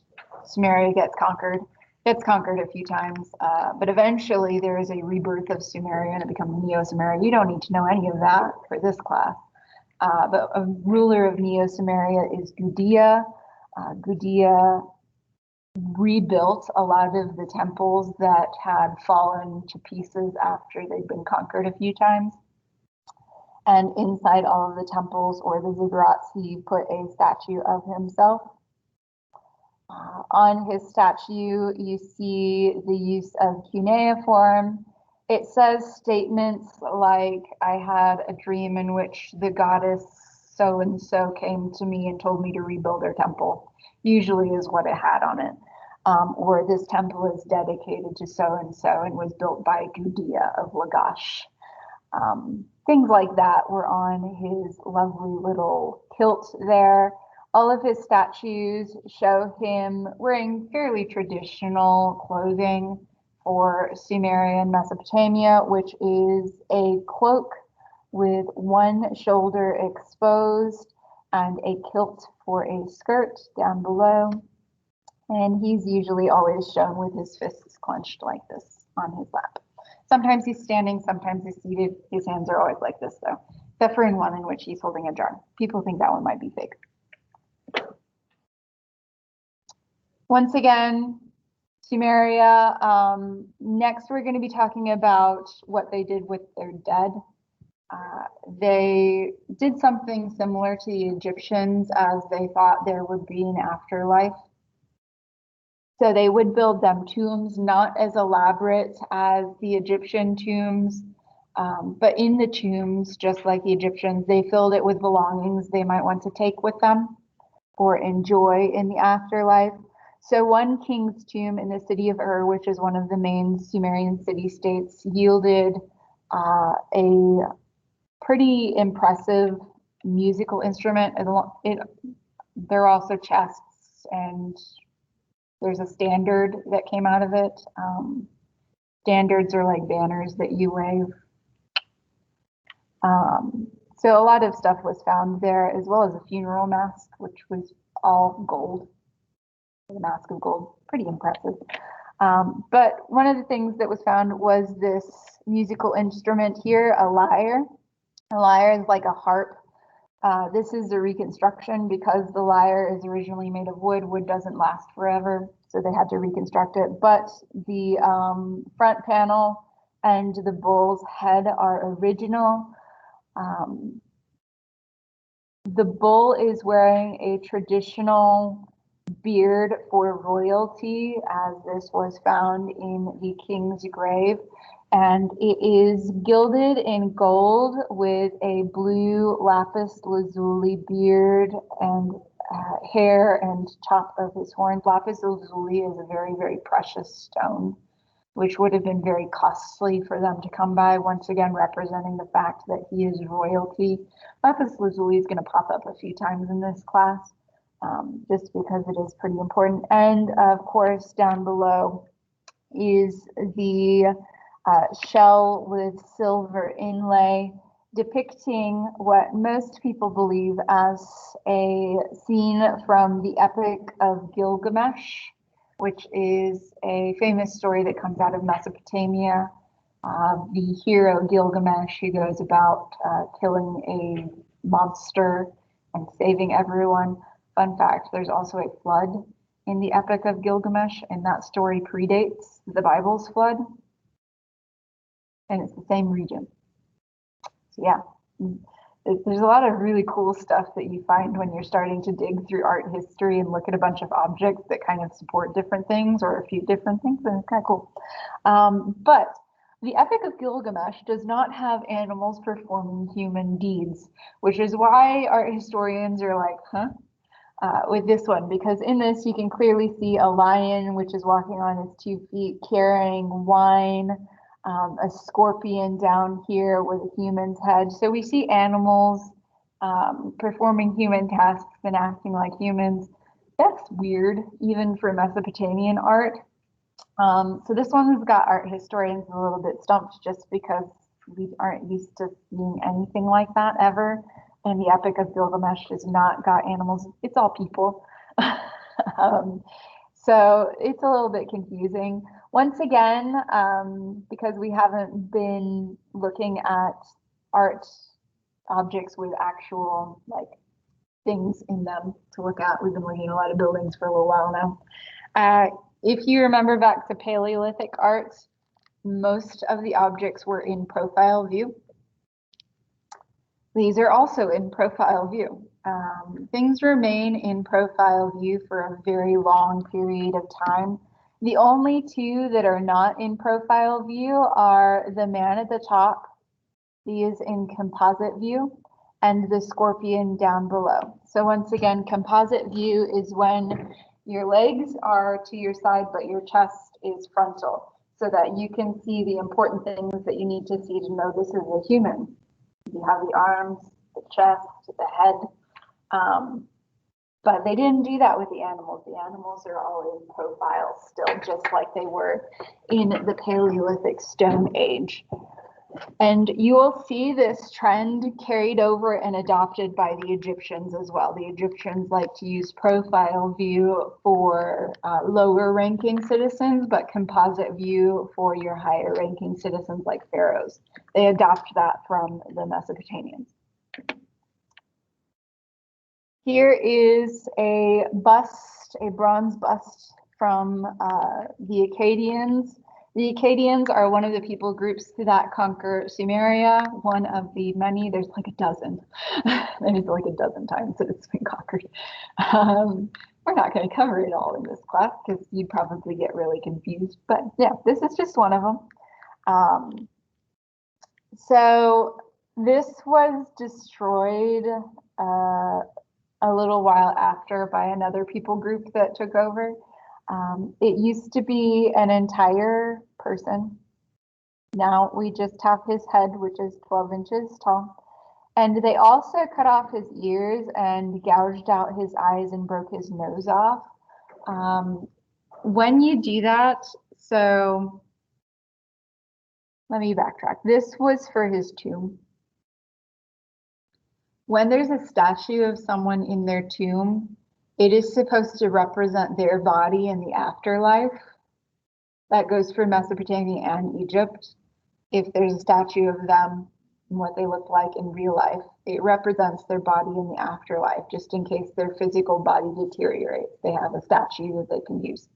Sumeria gets conquered a few times, but eventually there is a rebirth of Sumeria and it becomes Neo-Sumeria. You don't need to know any of that for this class. But a ruler of Neo-Sumeria is Gudea. Gudea rebuilt a lot of the temples that had fallen to pieces after they'd been conquered a few times. And inside all of the temples or the ziggurats, he put a statue of himself. On his statue, you see the use of cuneiform. It says statements like, I had a dream in which the goddess so-and-so came to me and told me to rebuild her temple, usually is what it had on it. Or this temple is dedicated to so-and-so and was built by Gudea of Lagash. Things like that were on his lovely little kilt there. All of his statues show him wearing fairly traditional clothing for Sumerian Mesopotamia, which is a cloak with one shoulder exposed and a kilt for a skirt down below. And he's usually always shown with his fists clenched like this on his lap. Sometimes he's standing, sometimes he's seated. His hands are always like this though, except for in one in which he's holding a jar. People think that one might be fake. Once again, Sumeria. Next, we're going to be talking about what they did with their dead. They did something similar to the Egyptians, as they thought there would be an afterlife. So they would build them tombs, not as elaborate as the Egyptian tombs, but in the tombs, just like the Egyptians, they filled it with belongings they might want to take with them or enjoy in the afterlife. So one king's tomb in the city of Ur, which is one of the main Sumerian city-states, yielded a pretty impressive musical instrument. There are also chests, and there's a standard that came out of it. Standards are like banners that you wave. So a lot of stuff was found there, as well as a funeral mask, which was all gold. The mask of gold, pretty impressive. But one of the things that was found was this musical instrument here, a lyre. A lyre is like a harp. This is a reconstruction because the lyre is originally made of wood. Wood doesn't last forever, so they had to reconstruct it. But the front panel and the bull's head are original. The bull is wearing a traditional beard for royalty, as this was found in the king's grave. And it is gilded in gold with a blue lapis lazuli beard and hair and top of his horns. Lapis lazuli is a very, very precious stone, which would have been very costly for them to come by, once again representing the fact that he is royalty. Lapis lazuli is going to pop up a few times in this class, just because it is pretty important. And of course, down below is the shell with silver inlay, depicting what most people believe as a scene from the Epic of Gilgamesh, which is a famous story that comes out of Mesopotamia. The hero Gilgamesh, who goes about killing a monster and saving everyone. Fun fact, there's also a flood in the Epic of Gilgamesh, and that story predates the Bible's flood. And it's the same region. So yeah, there's a lot of really cool stuff that you find when you're starting to dig through art history and look at a bunch of objects that kind of support different things or a few different things, and it's kind of cool. But the Epic of Gilgamesh does not have animals performing human deeds, which is why art historians are like, huh? With this one, because in this you can clearly see a lion, which is walking on its 2 feet, carrying wine, a scorpion down here with a human's head. So we see animals performing human tasks and acting like humans. That's weird, even for Mesopotamian art. So this one has got art historians a little bit stumped just because we aren't used to seeing anything like that ever. And the Epic of Gilgamesh has not got animals, it's all people. So it's a little bit confusing. Once again, because we haven't been looking at art objects with actual like things in them to look at. We've been looking at a lot of buildings for a little while now. If you remember back to Paleolithic art, most of the objects were in profile view. These are also in profile view. Things remain in profile view for a very long period of time. The only two that are not in profile view are the man at the top, he is in composite view, and the scorpion down below. So once again, composite view is when your legs are to your side, but your chest is frontal, so that you can see the important things that you need to see to know this is a human. You have the arms, the chest, the head, but they didn't do that with the animals. The animals are all in profile still, just like they were in the Paleolithic Stone Age. And you will see this trend carried over and adopted by the Egyptians as well. The Egyptians like to use profile view for lower ranking citizens, but composite view for your higher ranking citizens like pharaohs. They adopt that from the Mesopotamians. Here is a bust, a bronze bust from the Akkadians. The Akkadians are one of the people groups that conquer Sumeria, one of the many, there's like a dozen. There's like a dozen times that it's been conquered. We're not going to cover it all in this class because you'd probably get really confused. But yeah, this is just one of them. So this was destroyed a little while after by another people group that took over. It used to be an entire person. Now we just have his head, which is 12 inches tall. And they also cut off his ears and gouged out his eyes and broke his nose off. When you do that, so let me backtrack. This was for his tomb. When there's a statue of someone in their tomb, it is supposed to represent their body in the afterlife. That goes for Mesopotamia and Egypt. If there's a statue of them and what they look like in real life, it represents their body in the afterlife, just in case their physical body deteriorates. They have a statue that they can use.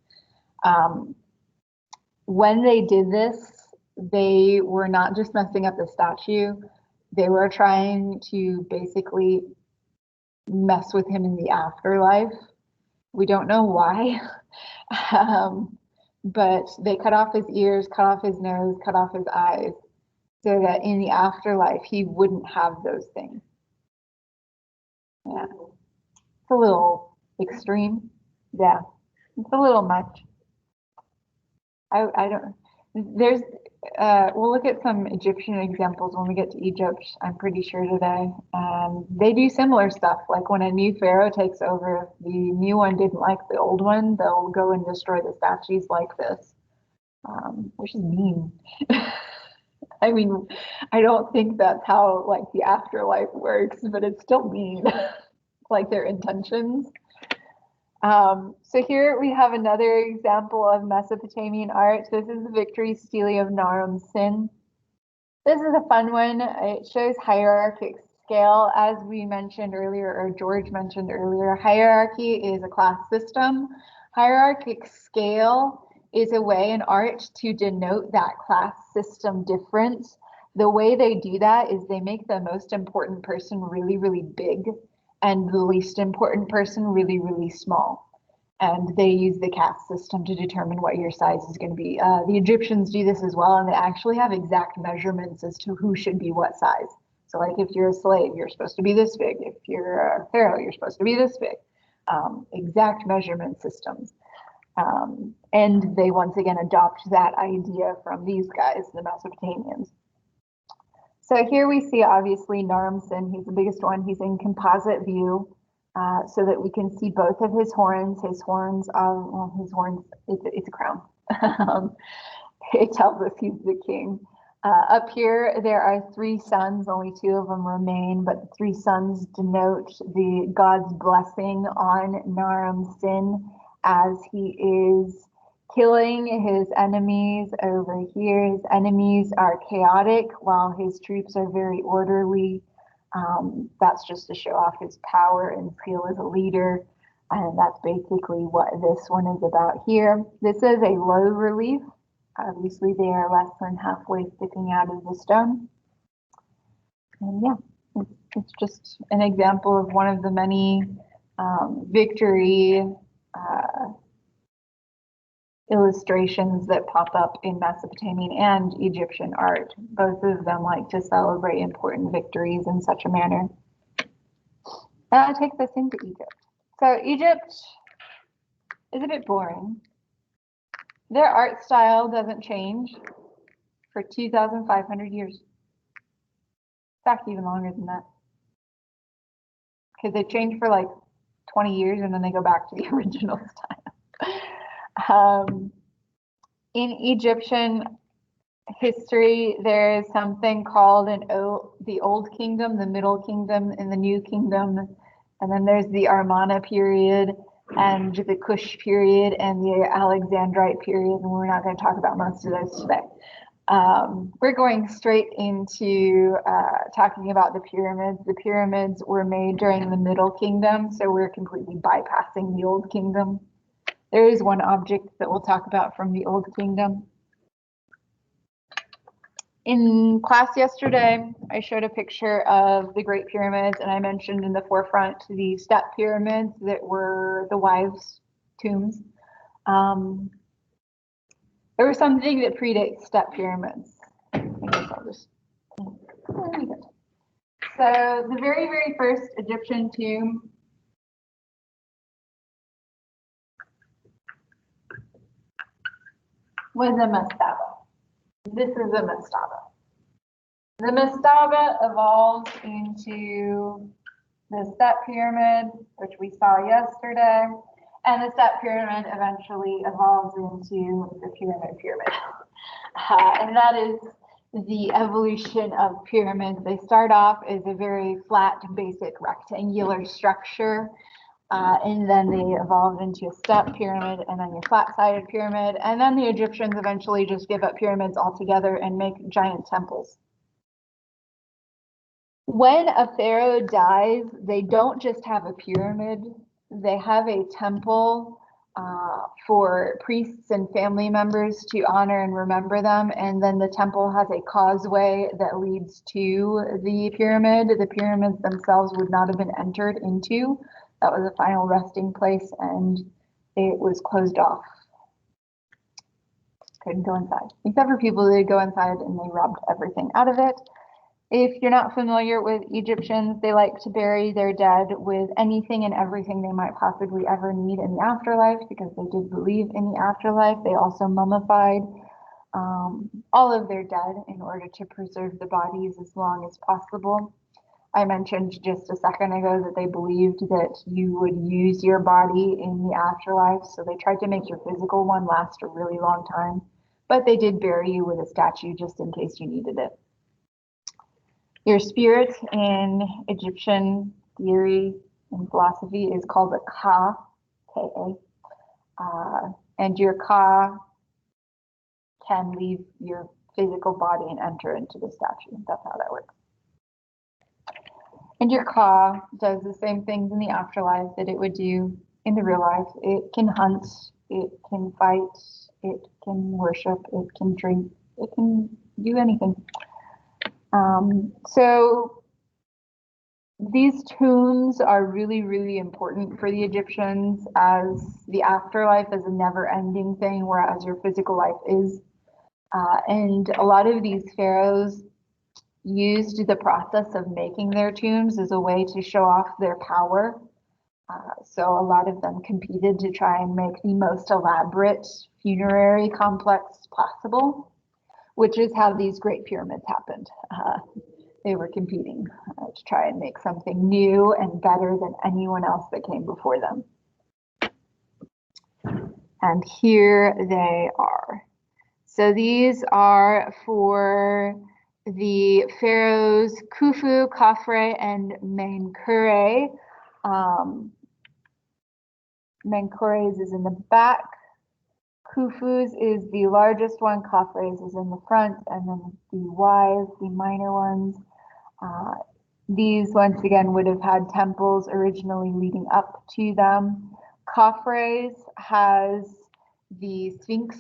When they did this, they were not just messing up the statue, they were trying to basically mess with him in the afterlife. We don't know why, but they cut off his ears, cut off his nose, cut off his eyes, so that in the afterlife he wouldn't have those things. Yeah, it's a little extreme. Yeah, it's a little much. I don't, there's, we'll look at some Egyptian examples when we get to Egypt, I'm pretty sure today. They do similar stuff, like when a new pharaoh takes over, the new one didn't like the old one, they'll go and destroy the statues like this. which is mean. I mean, I don't think that's how like the afterlife works, but it's still mean, like their intentions. So here we have another example of Mesopotamian art. This is the Victory Stele of Naram Sin. This is a fun one. It shows hierarchic scale. As we mentioned earlier, or George mentioned earlier, hierarchy is a class system. Hierarchic scale is a way in art to denote that class system difference. The way they do that is they make the most important person really, really big and the least important person really, really small. And they use the caste system to determine what your size is going to be. The Egyptians do this as well, and they actually have exact measurements as to who should be what size. So like if you're a slave, you're supposed to be this big. If you're a pharaoh, you're supposed to be this big. Exact measurement systems. And they once again adopt that idea from these guys, the Mesopotamians. So here we see obviously Naram Sin, he's the biggest one. He's in composite view. So that we can see both of his horns. His horns are, well, his horns, it's a crown. It tells us he's the king. Up here, there are three suns, only two of them remain, but the three suns denote the God's blessing on Naram Sin as he is killing his enemies over here. His enemies are chaotic while his troops are very orderly. That's just to show off his power and skill as a leader. And that's basically what this one is about here. This is a low relief. Obviously, they are less than halfway sticking out of the stone. And yeah, it's just an example of one of the many victory illustrations that pop up in Mesopotamian and Egyptian art. Both of them like to celebrate important victories in such a manner. That takes us into Egypt. So Egypt is a bit boring. Their art style doesn't change for 2,500 years. In fact, even longer than that. Because they change for like 20 years and then they go back to the original style. In Egyptian history, there is something called the Old Kingdom, the Middle Kingdom, and the New Kingdom. And then there's the Amarna period and the Kush period and the Alexandrite period. And we're not going to talk about most of those today. We're going straight into talking about the pyramids. The pyramids were made during the Middle Kingdom, so we're completely bypassing the Old Kingdom. There is one object that we'll talk about from the Old Kingdom. In class yesterday, I showed a picture of the Great Pyramids, and I mentioned in the forefront the step pyramids that were the wives' tombs. There was something that predates step pyramids. I guess I'll just. So the very, very first Egyptian tomb was a mastaba. This is a mastaba. The mastaba evolves into the step pyramid, which we saw yesterday, and the step pyramid eventually evolves into the pyramid. And that is the evolution of pyramids. They start off as a very flat, basic rectangular structure. And then they evolved into a step pyramid and then a flat-sided pyramid. And then the Egyptians eventually just give up pyramids altogether and make giant temples. When a pharaoh dies, they don't just have a pyramid, they have a temple for priests and family members to honor and remember them. And then the temple has a causeway that leads to the pyramid. The pyramids themselves would not have been entered into. That was a final resting place and it was closed off. Couldn't go inside, except for people that go inside and they robbed everything out of it. If you're not familiar with Egyptians, they like to bury their dead with anything and everything they might possibly ever need in the afterlife because they did believe in the afterlife. They also mummified all of their dead in order to preserve the bodies as long as possible. I mentioned just a second ago that they believed that you would use your body in the afterlife, so they tried to make your physical one last a really long time. but they did bury you with a statue just in case you needed it. Your spirit in Egyptian theory and philosophy is called a Ka, K-A, and your Ka can leave your physical body and enter into the statue. That's how that works. And your Ka does the same things in the afterlife that it would do in the real life. It can hunt, it can fight, it can worship, it can drink, it can do anything. So these tombs are really, really important for the Egyptians, as the afterlife is a never-ending thing, whereas your physical life is. And a lot of these pharaohs used the process of making their tombs as a way to show off their power. So a lot of them competed to try and make the most elaborate funerary complex possible, which is how these great pyramids happened. They were competing to try and make something new and better than anyone else that came before them. And here they are. So these are for the pharaohs Khufu, Khafre, and Menkaure. Menkaures is in the back. Khufu's is the largest one. Khafre's is in the front, and then the Ys, the minor ones. These once again would have had temples originally leading up to them. Khafre's has the Sphinx,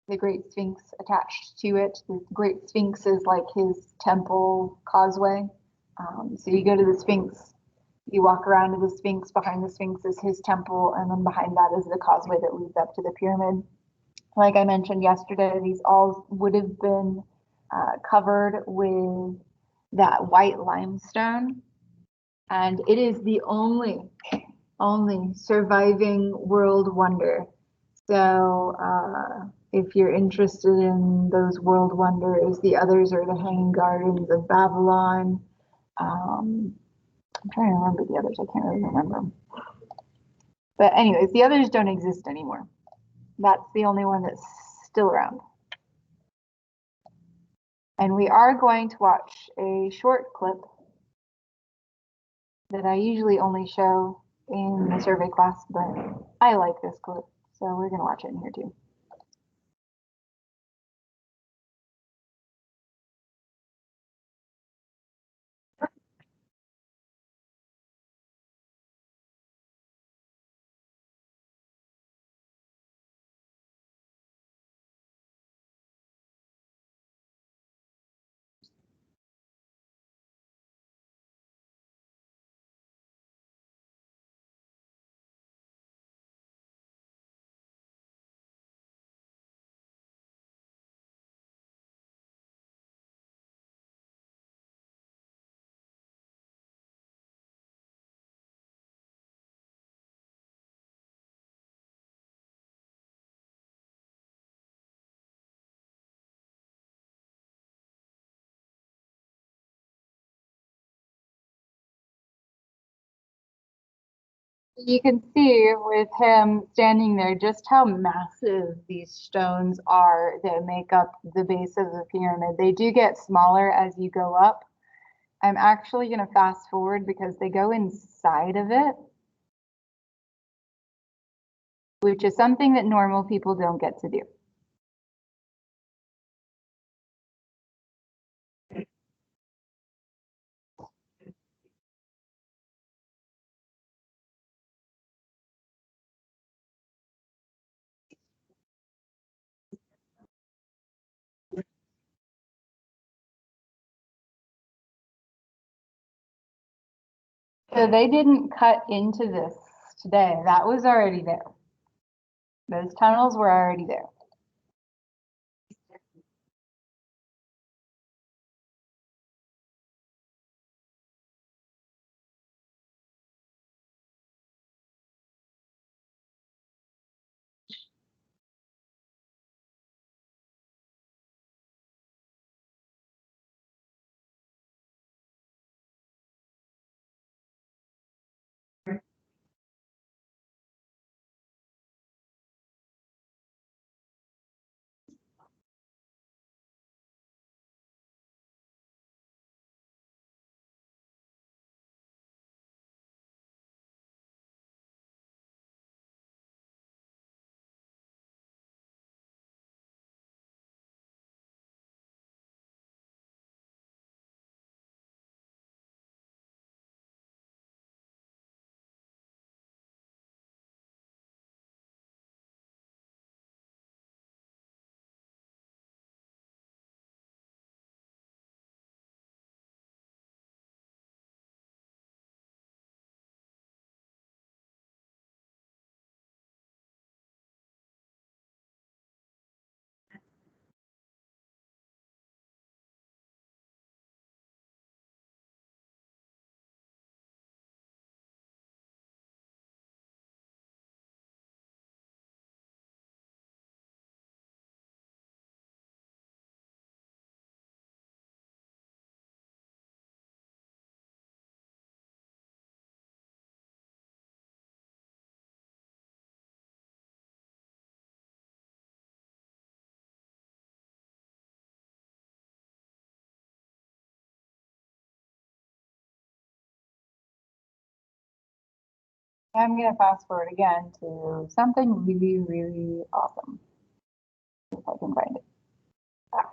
the Great Sphinx attached to it. The Great Sphinx is like his temple causeway. So you go to the Sphinx, you walk around to the Sphinx, behind the Sphinx is his temple, and then behind that is the causeway that leads up to the pyramid. Like I mentioned yesterday, these all would have been covered with that white limestone, and it is the only surviving world wonder. So if you're interested in those world wonders, the others are the Hanging Gardens of Babylon. I'm trying to remember the others. I can't really remember them. But anyways, the others don't exist anymore. That's the only one that's still around. And we are going to watch a short clip that I usually only show in the survey class, but I like this clip, so we're going to watch it in here too. You can see with him standing there just how massive these stones are that make up the base of the pyramid. They do get smaller as you go up. I'm actually going to fast forward because they go inside of it, which is something that normal people don't get to do. So they didn't cut into this today. That was already there. Those tunnels were already there. I'm gonna fast forward again to something really, really awesome. If I can find it. Ah.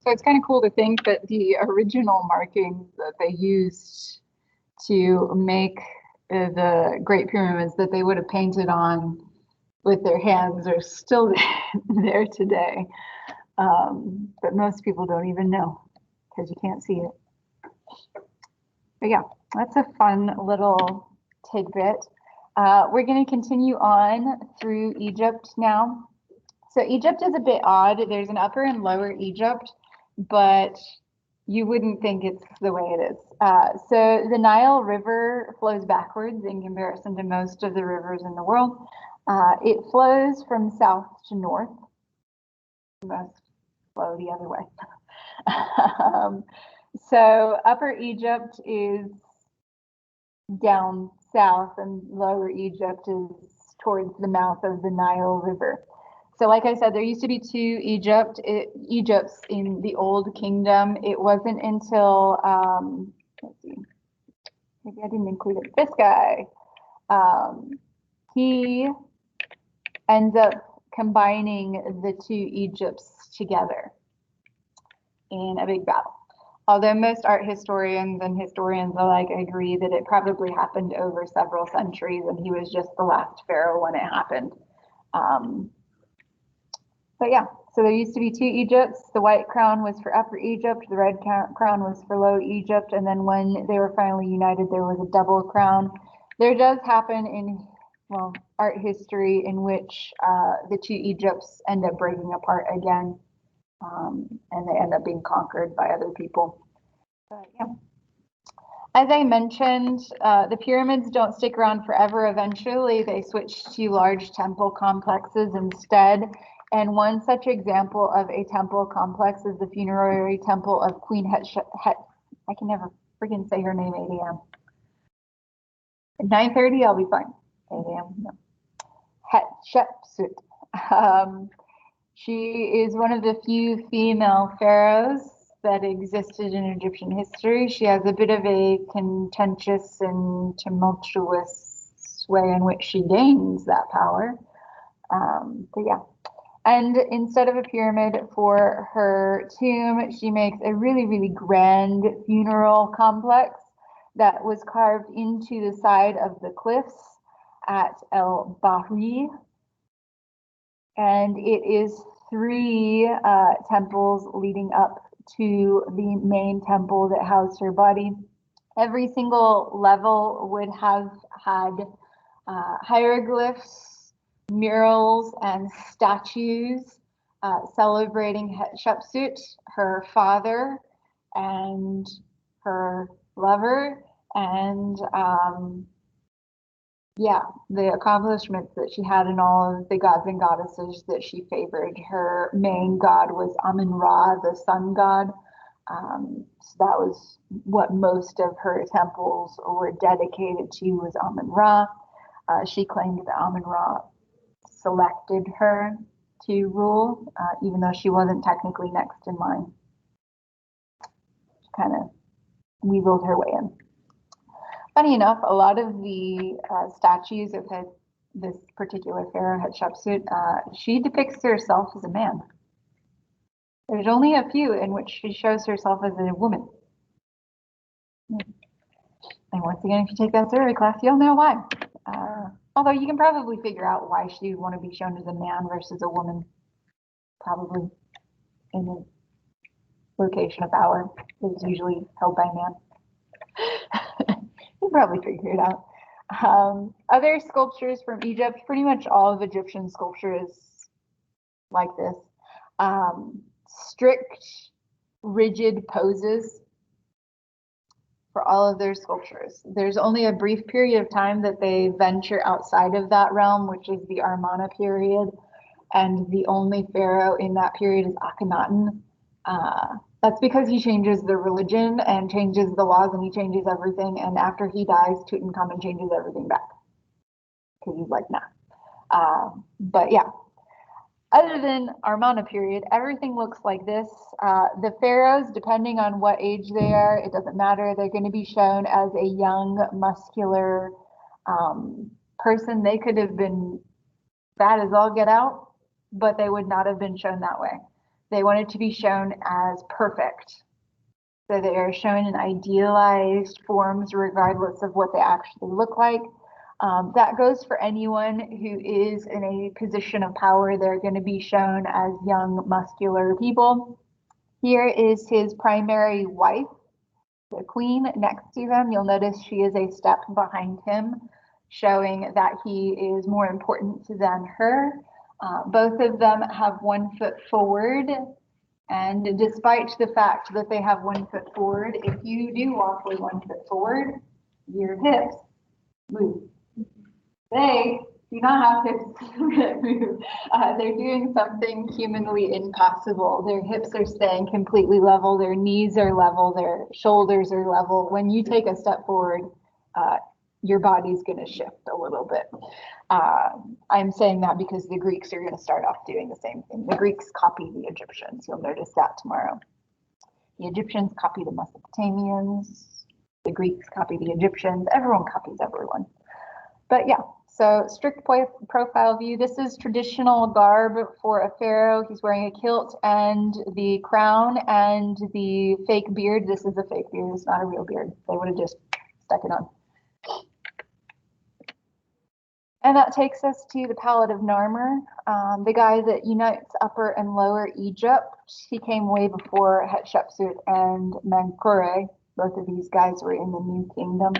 So it's kind of cool to think that the original markings that they used to make the Great Pyramids that they would have painted on with their hands are still there today. But most people don't even know because you can't see it. But yeah, that's a fun little tidbit. We're going to continue on through Egypt now. So Egypt is a bit odd. There's an upper and lower Egypt, but you wouldn't think it's the way it is. So the Nile River flows backwards in comparison to most of the rivers in the world. It flows from south to north. Most flow the other way. So Upper Egypt is down south and Lower Egypt is towards the mouth of the Nile River. So like I said, there used to be two Egypts in the Old Kingdom. It wasn't until, let's see, maybe I didn't include it, this guy. He ends up combining the two Egypts together in a big battle. Although most art historians and historians alike agree that it probably happened over several centuries and he was just the last pharaoh when it happened. But yeah, so there used to be two Egypts. The white crown was for Upper Egypt, the red crown was for Lower Egypt, and then when they were finally united, there was a double crown. There does happen in, well, art history in which the two Egypts end up breaking apart again, and they end up being conquered by other people. But yeah. As I mentioned, the pyramids don't stick around forever. Eventually, they switch to large temple complexes instead. And one such example of a temple complex is the funerary temple of Queen I can never freaking say her name, 8 a.m. At 9:30, I'll be fine. 8 a.m. No. Hatshepsut. She is one of the few female pharaohs that existed in Egyptian history. She has a bit of a contentious and tumultuous way in which she gains that power. But yeah. And instead of a pyramid for her tomb, she makes a really, really grand funeral complex that was carved into the side of the cliffs at El Bahri. And it is three temples leading up to the main temple that housed her body. Every single level would have had hieroglyphs, murals, and statues celebrating Hatshepsut, her father, and her lover, and yeah, the accomplishments that she had in all of the gods and goddesses that she favored. Her main god was Amun-Ra, the sun god. So that was what most of her temples were dedicated to, was Amun-Ra. She claimed that Amun-Ra selected her to rule, even though she wasn't technically next in line. kind of weaseled her way in. Funny enough, a lot of the statues of this particular pharaoh, Hatshepsut, she depicts herself as a man. There's only a few in which she shows herself as a woman. And once again, if you take that survey class, you'll know why. Although you can probably figure out why she would want to be shown as a man versus a woman, probably in a location of power that is usually held by a man. You probably figure it out. Other sculptures from Egypt, pretty much all of Egyptian sculpture is like this. Strict, rigid poses for all of their sculptures. There's only a brief period of time that they venture outside of that realm, which is the Amarna period. And the only pharaoh in that period is Akhenaten. That's because he changes the religion and changes the laws and he changes everything. And after he dies, Tutankhamun changes everything back. Because he's like, nah. But yeah. Other than Amarna period, everything looks like this. The pharaohs, depending on what age they are, it doesn't matter. They're going to be shown as a young, muscular person. They could have been fat as all get out, but they would not have been shown that way. They wanted to be shown as perfect. So they are shown in idealized forms regardless of what they actually look like. That goes for anyone who is in a position of power. They're going to be shown as young, muscular people. Here is his primary wife, the queen, next to him. You'll notice she is a step behind him, showing that he is more important than her. Both of them have 1 foot forward. And despite the fact that they have 1 foot forward, if you do walk with 1 foot forward, your hips move. They do not have hips that move. They're doing something humanly impossible. Their hips are staying completely level. Their knees are level. Their shoulders are level. When you take a step forward, your body's going to shift a little bit. I'm saying that because the Greeks are going to start off doing the same thing. The Greeks copy the Egyptians. You'll notice that tomorrow. The Egyptians copy the Mesopotamians. The Greeks copy the Egyptians. Everyone copies everyone. But yeah, so strict profile view. This is traditional garb for a pharaoh. He's wearing a kilt and the crown and the fake beard. This is a fake beard. It's not a real beard. They would have just stuck it on. And that takes us to the Palette of Narmer, the guy that unites Upper and Lower Egypt. He came way before Hatshepsut and Menkaure. Both of these guys were in the New Kingdom.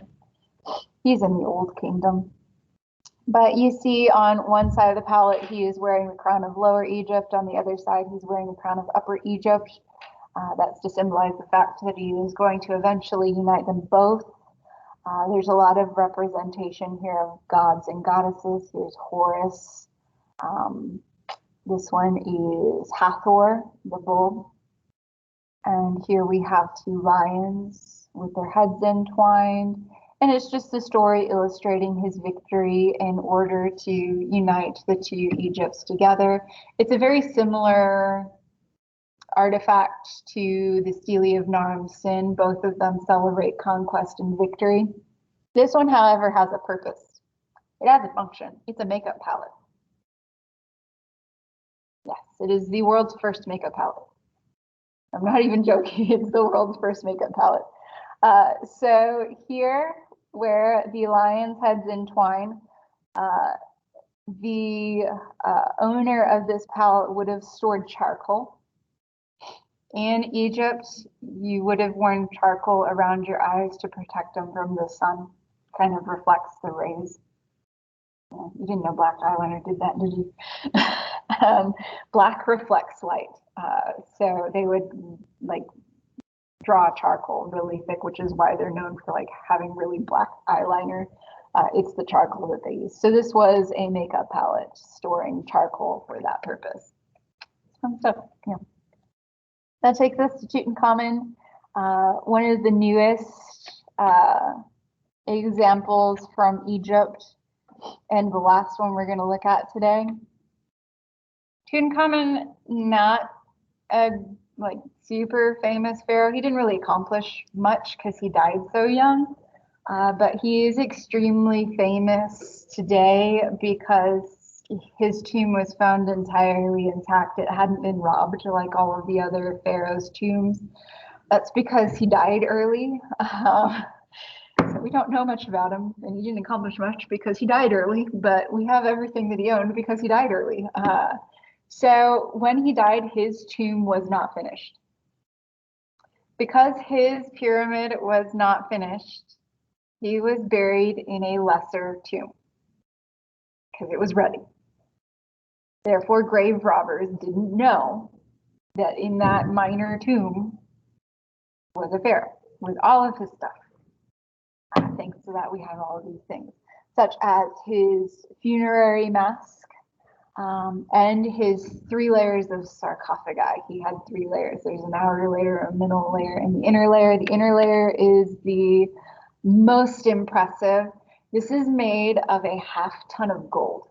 He's in the Old Kingdom. But you see on one side of the palette, he is wearing the crown of Lower Egypt. On the other side, he's wearing the crown of Upper Egypt. That's to symbolize the fact that he is going to eventually unite them both. There's a lot of representation here of gods and goddesses. Here's Horus. This one is Hathor, the bull. And here we have 2 lions with their heads entwined. And it's just a story illustrating his victory in order to unite the 2 Egypts together. It's a very similar artifact to the Stele of Naram-Sin. Both of them celebrate conquest and victory. This one, however, has a purpose. It has a function. It's a makeup palette. Yes, it is the world's first makeup palette. I'm not even joking. It's the world's first makeup palette. So here, where the lion's heads entwine, the owner of this palette would have stored charcoal. In Egypt, you would have worn charcoal around your eyes to protect them from the sun. Kind of reflects the rays. You didn't know black eyeliner did that, did you? Black reflects light. So they would like draw charcoal really thick, which is why they're known for like having really black eyeliner. It's the charcoal that they use. So this was a makeup palette storing charcoal for that purpose. Fun stuff, yeah. That takes us to Tutankhamun, one of the newest examples from Egypt, and the last one we're going to look at today. Tutankhamun, not a like super famous pharaoh. He didn't really accomplish much because he died so young. But he is extremely famous today because his tomb was found entirely intact. It hadn't been robbed like all of the other pharaohs' tombs. That's because he died early. So we don't know much about him, and he didn't accomplish much because he died early, but we have everything that he owned because he died early. So when he died, his tomb was not finished. Because his pyramid was not finished, he was buried in a lesser tomb because it was ready. Therefore, grave robbers didn't know that in that minor tomb was a pharaoh with all of his stuff. Thanks to that, we have all of these things, such as his funerary mask and his 3 layers of sarcophagi. He had 3 layers. There's an outer layer, a middle layer, and the inner layer. The inner layer is the most impressive. This is made of a 1/2 ton of gold.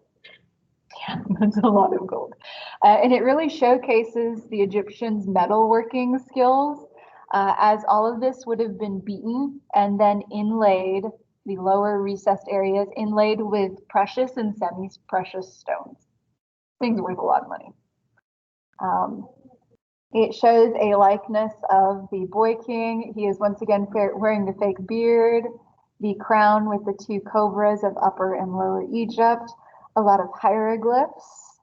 Yeah, that's a lot of gold. And it really showcases the Egyptians' metalworking skills, as all of this would have been beaten and then inlaid, the lower recessed areas inlaid with precious and semi-precious stones. Things worth a lot of money. It shows a likeness of the boy king. He is once again wearing the fake beard, the crown with the 2 cobras of Upper and Lower Egypt, a lot of hieroglyphs,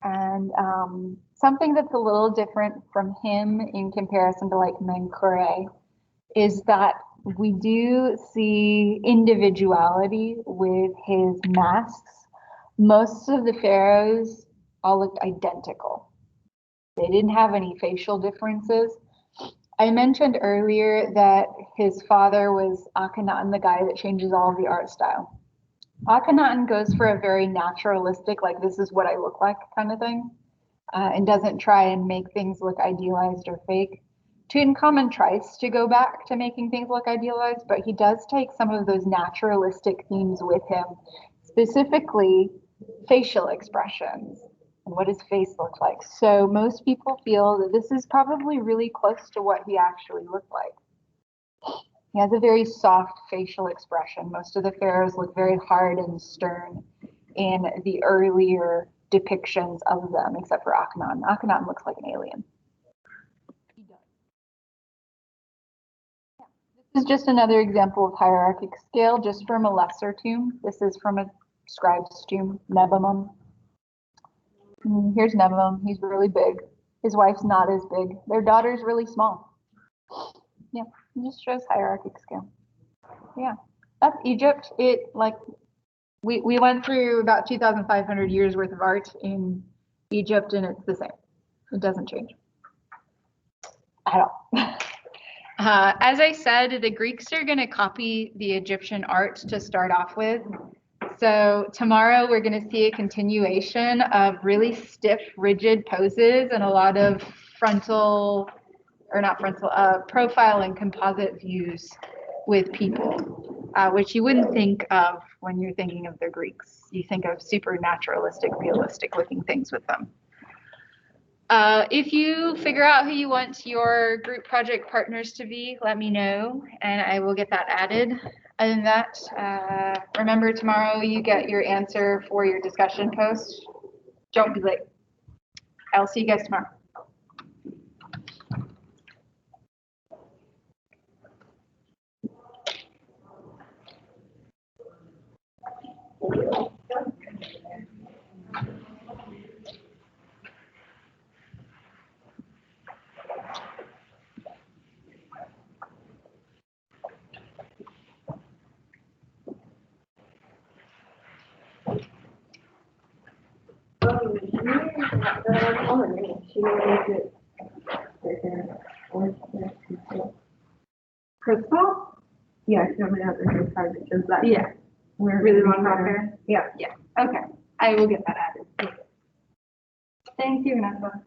and something that's a little different from him in comparison to like Menkaure is that we do see individuality with his masks. Most of the pharaohs all looked identical. They didn't have any facial differences. I mentioned earlier that his father was Akhenaten, the guy that changes all of the art style. Akhenaten goes for a very naturalistic, like this is what I look like kind of thing, and doesn't try and make things look idealized or fake. Tutankhamun tries to go back to making things look idealized, but he does take some of those naturalistic themes with him, specifically facial expressions and what his face looks like. So most people feel that this is probably really close to what he actually looked like. He has a very soft facial expression. Most of the pharaohs look very hard and stern in the earlier depictions of them, except for Akhenaten. Akhenaten looks like an alien. This is just another example of hierarchic scale, just from a lesser tomb. This is from a scribe's tomb, Nebamun. Here's Nebamun. He's really big. His wife's not as big. Their daughter's really small. Yeah, it just shows hierarchic scale. Yeah, that's Egypt. It like we went through about 2,500 years worth of art in Egypt, and it's the same. It doesn't change at all. As I said, the Greeks are going to copy the Egyptian art to start off with. So tomorrow we're going to see a continuation of really stiff, rigid poses and a lot of frontal, or not frontal, profile and composite views with people, which you wouldn't think of when you're thinking of the Greeks. You think of super naturalistic, realistic looking things with them. If you figure out who you want your group project partners to be, let me know and I will get that added. Other than that, remember tomorrow you get your answer for your discussion post. Don't be late. I'll see you guys tomorrow. Crystal? Yeah, she told me that there's a project, is that? Yeah. We're really long out there? Yeah. Yeah. Okay. I will get that added. Thank you, Vanessa.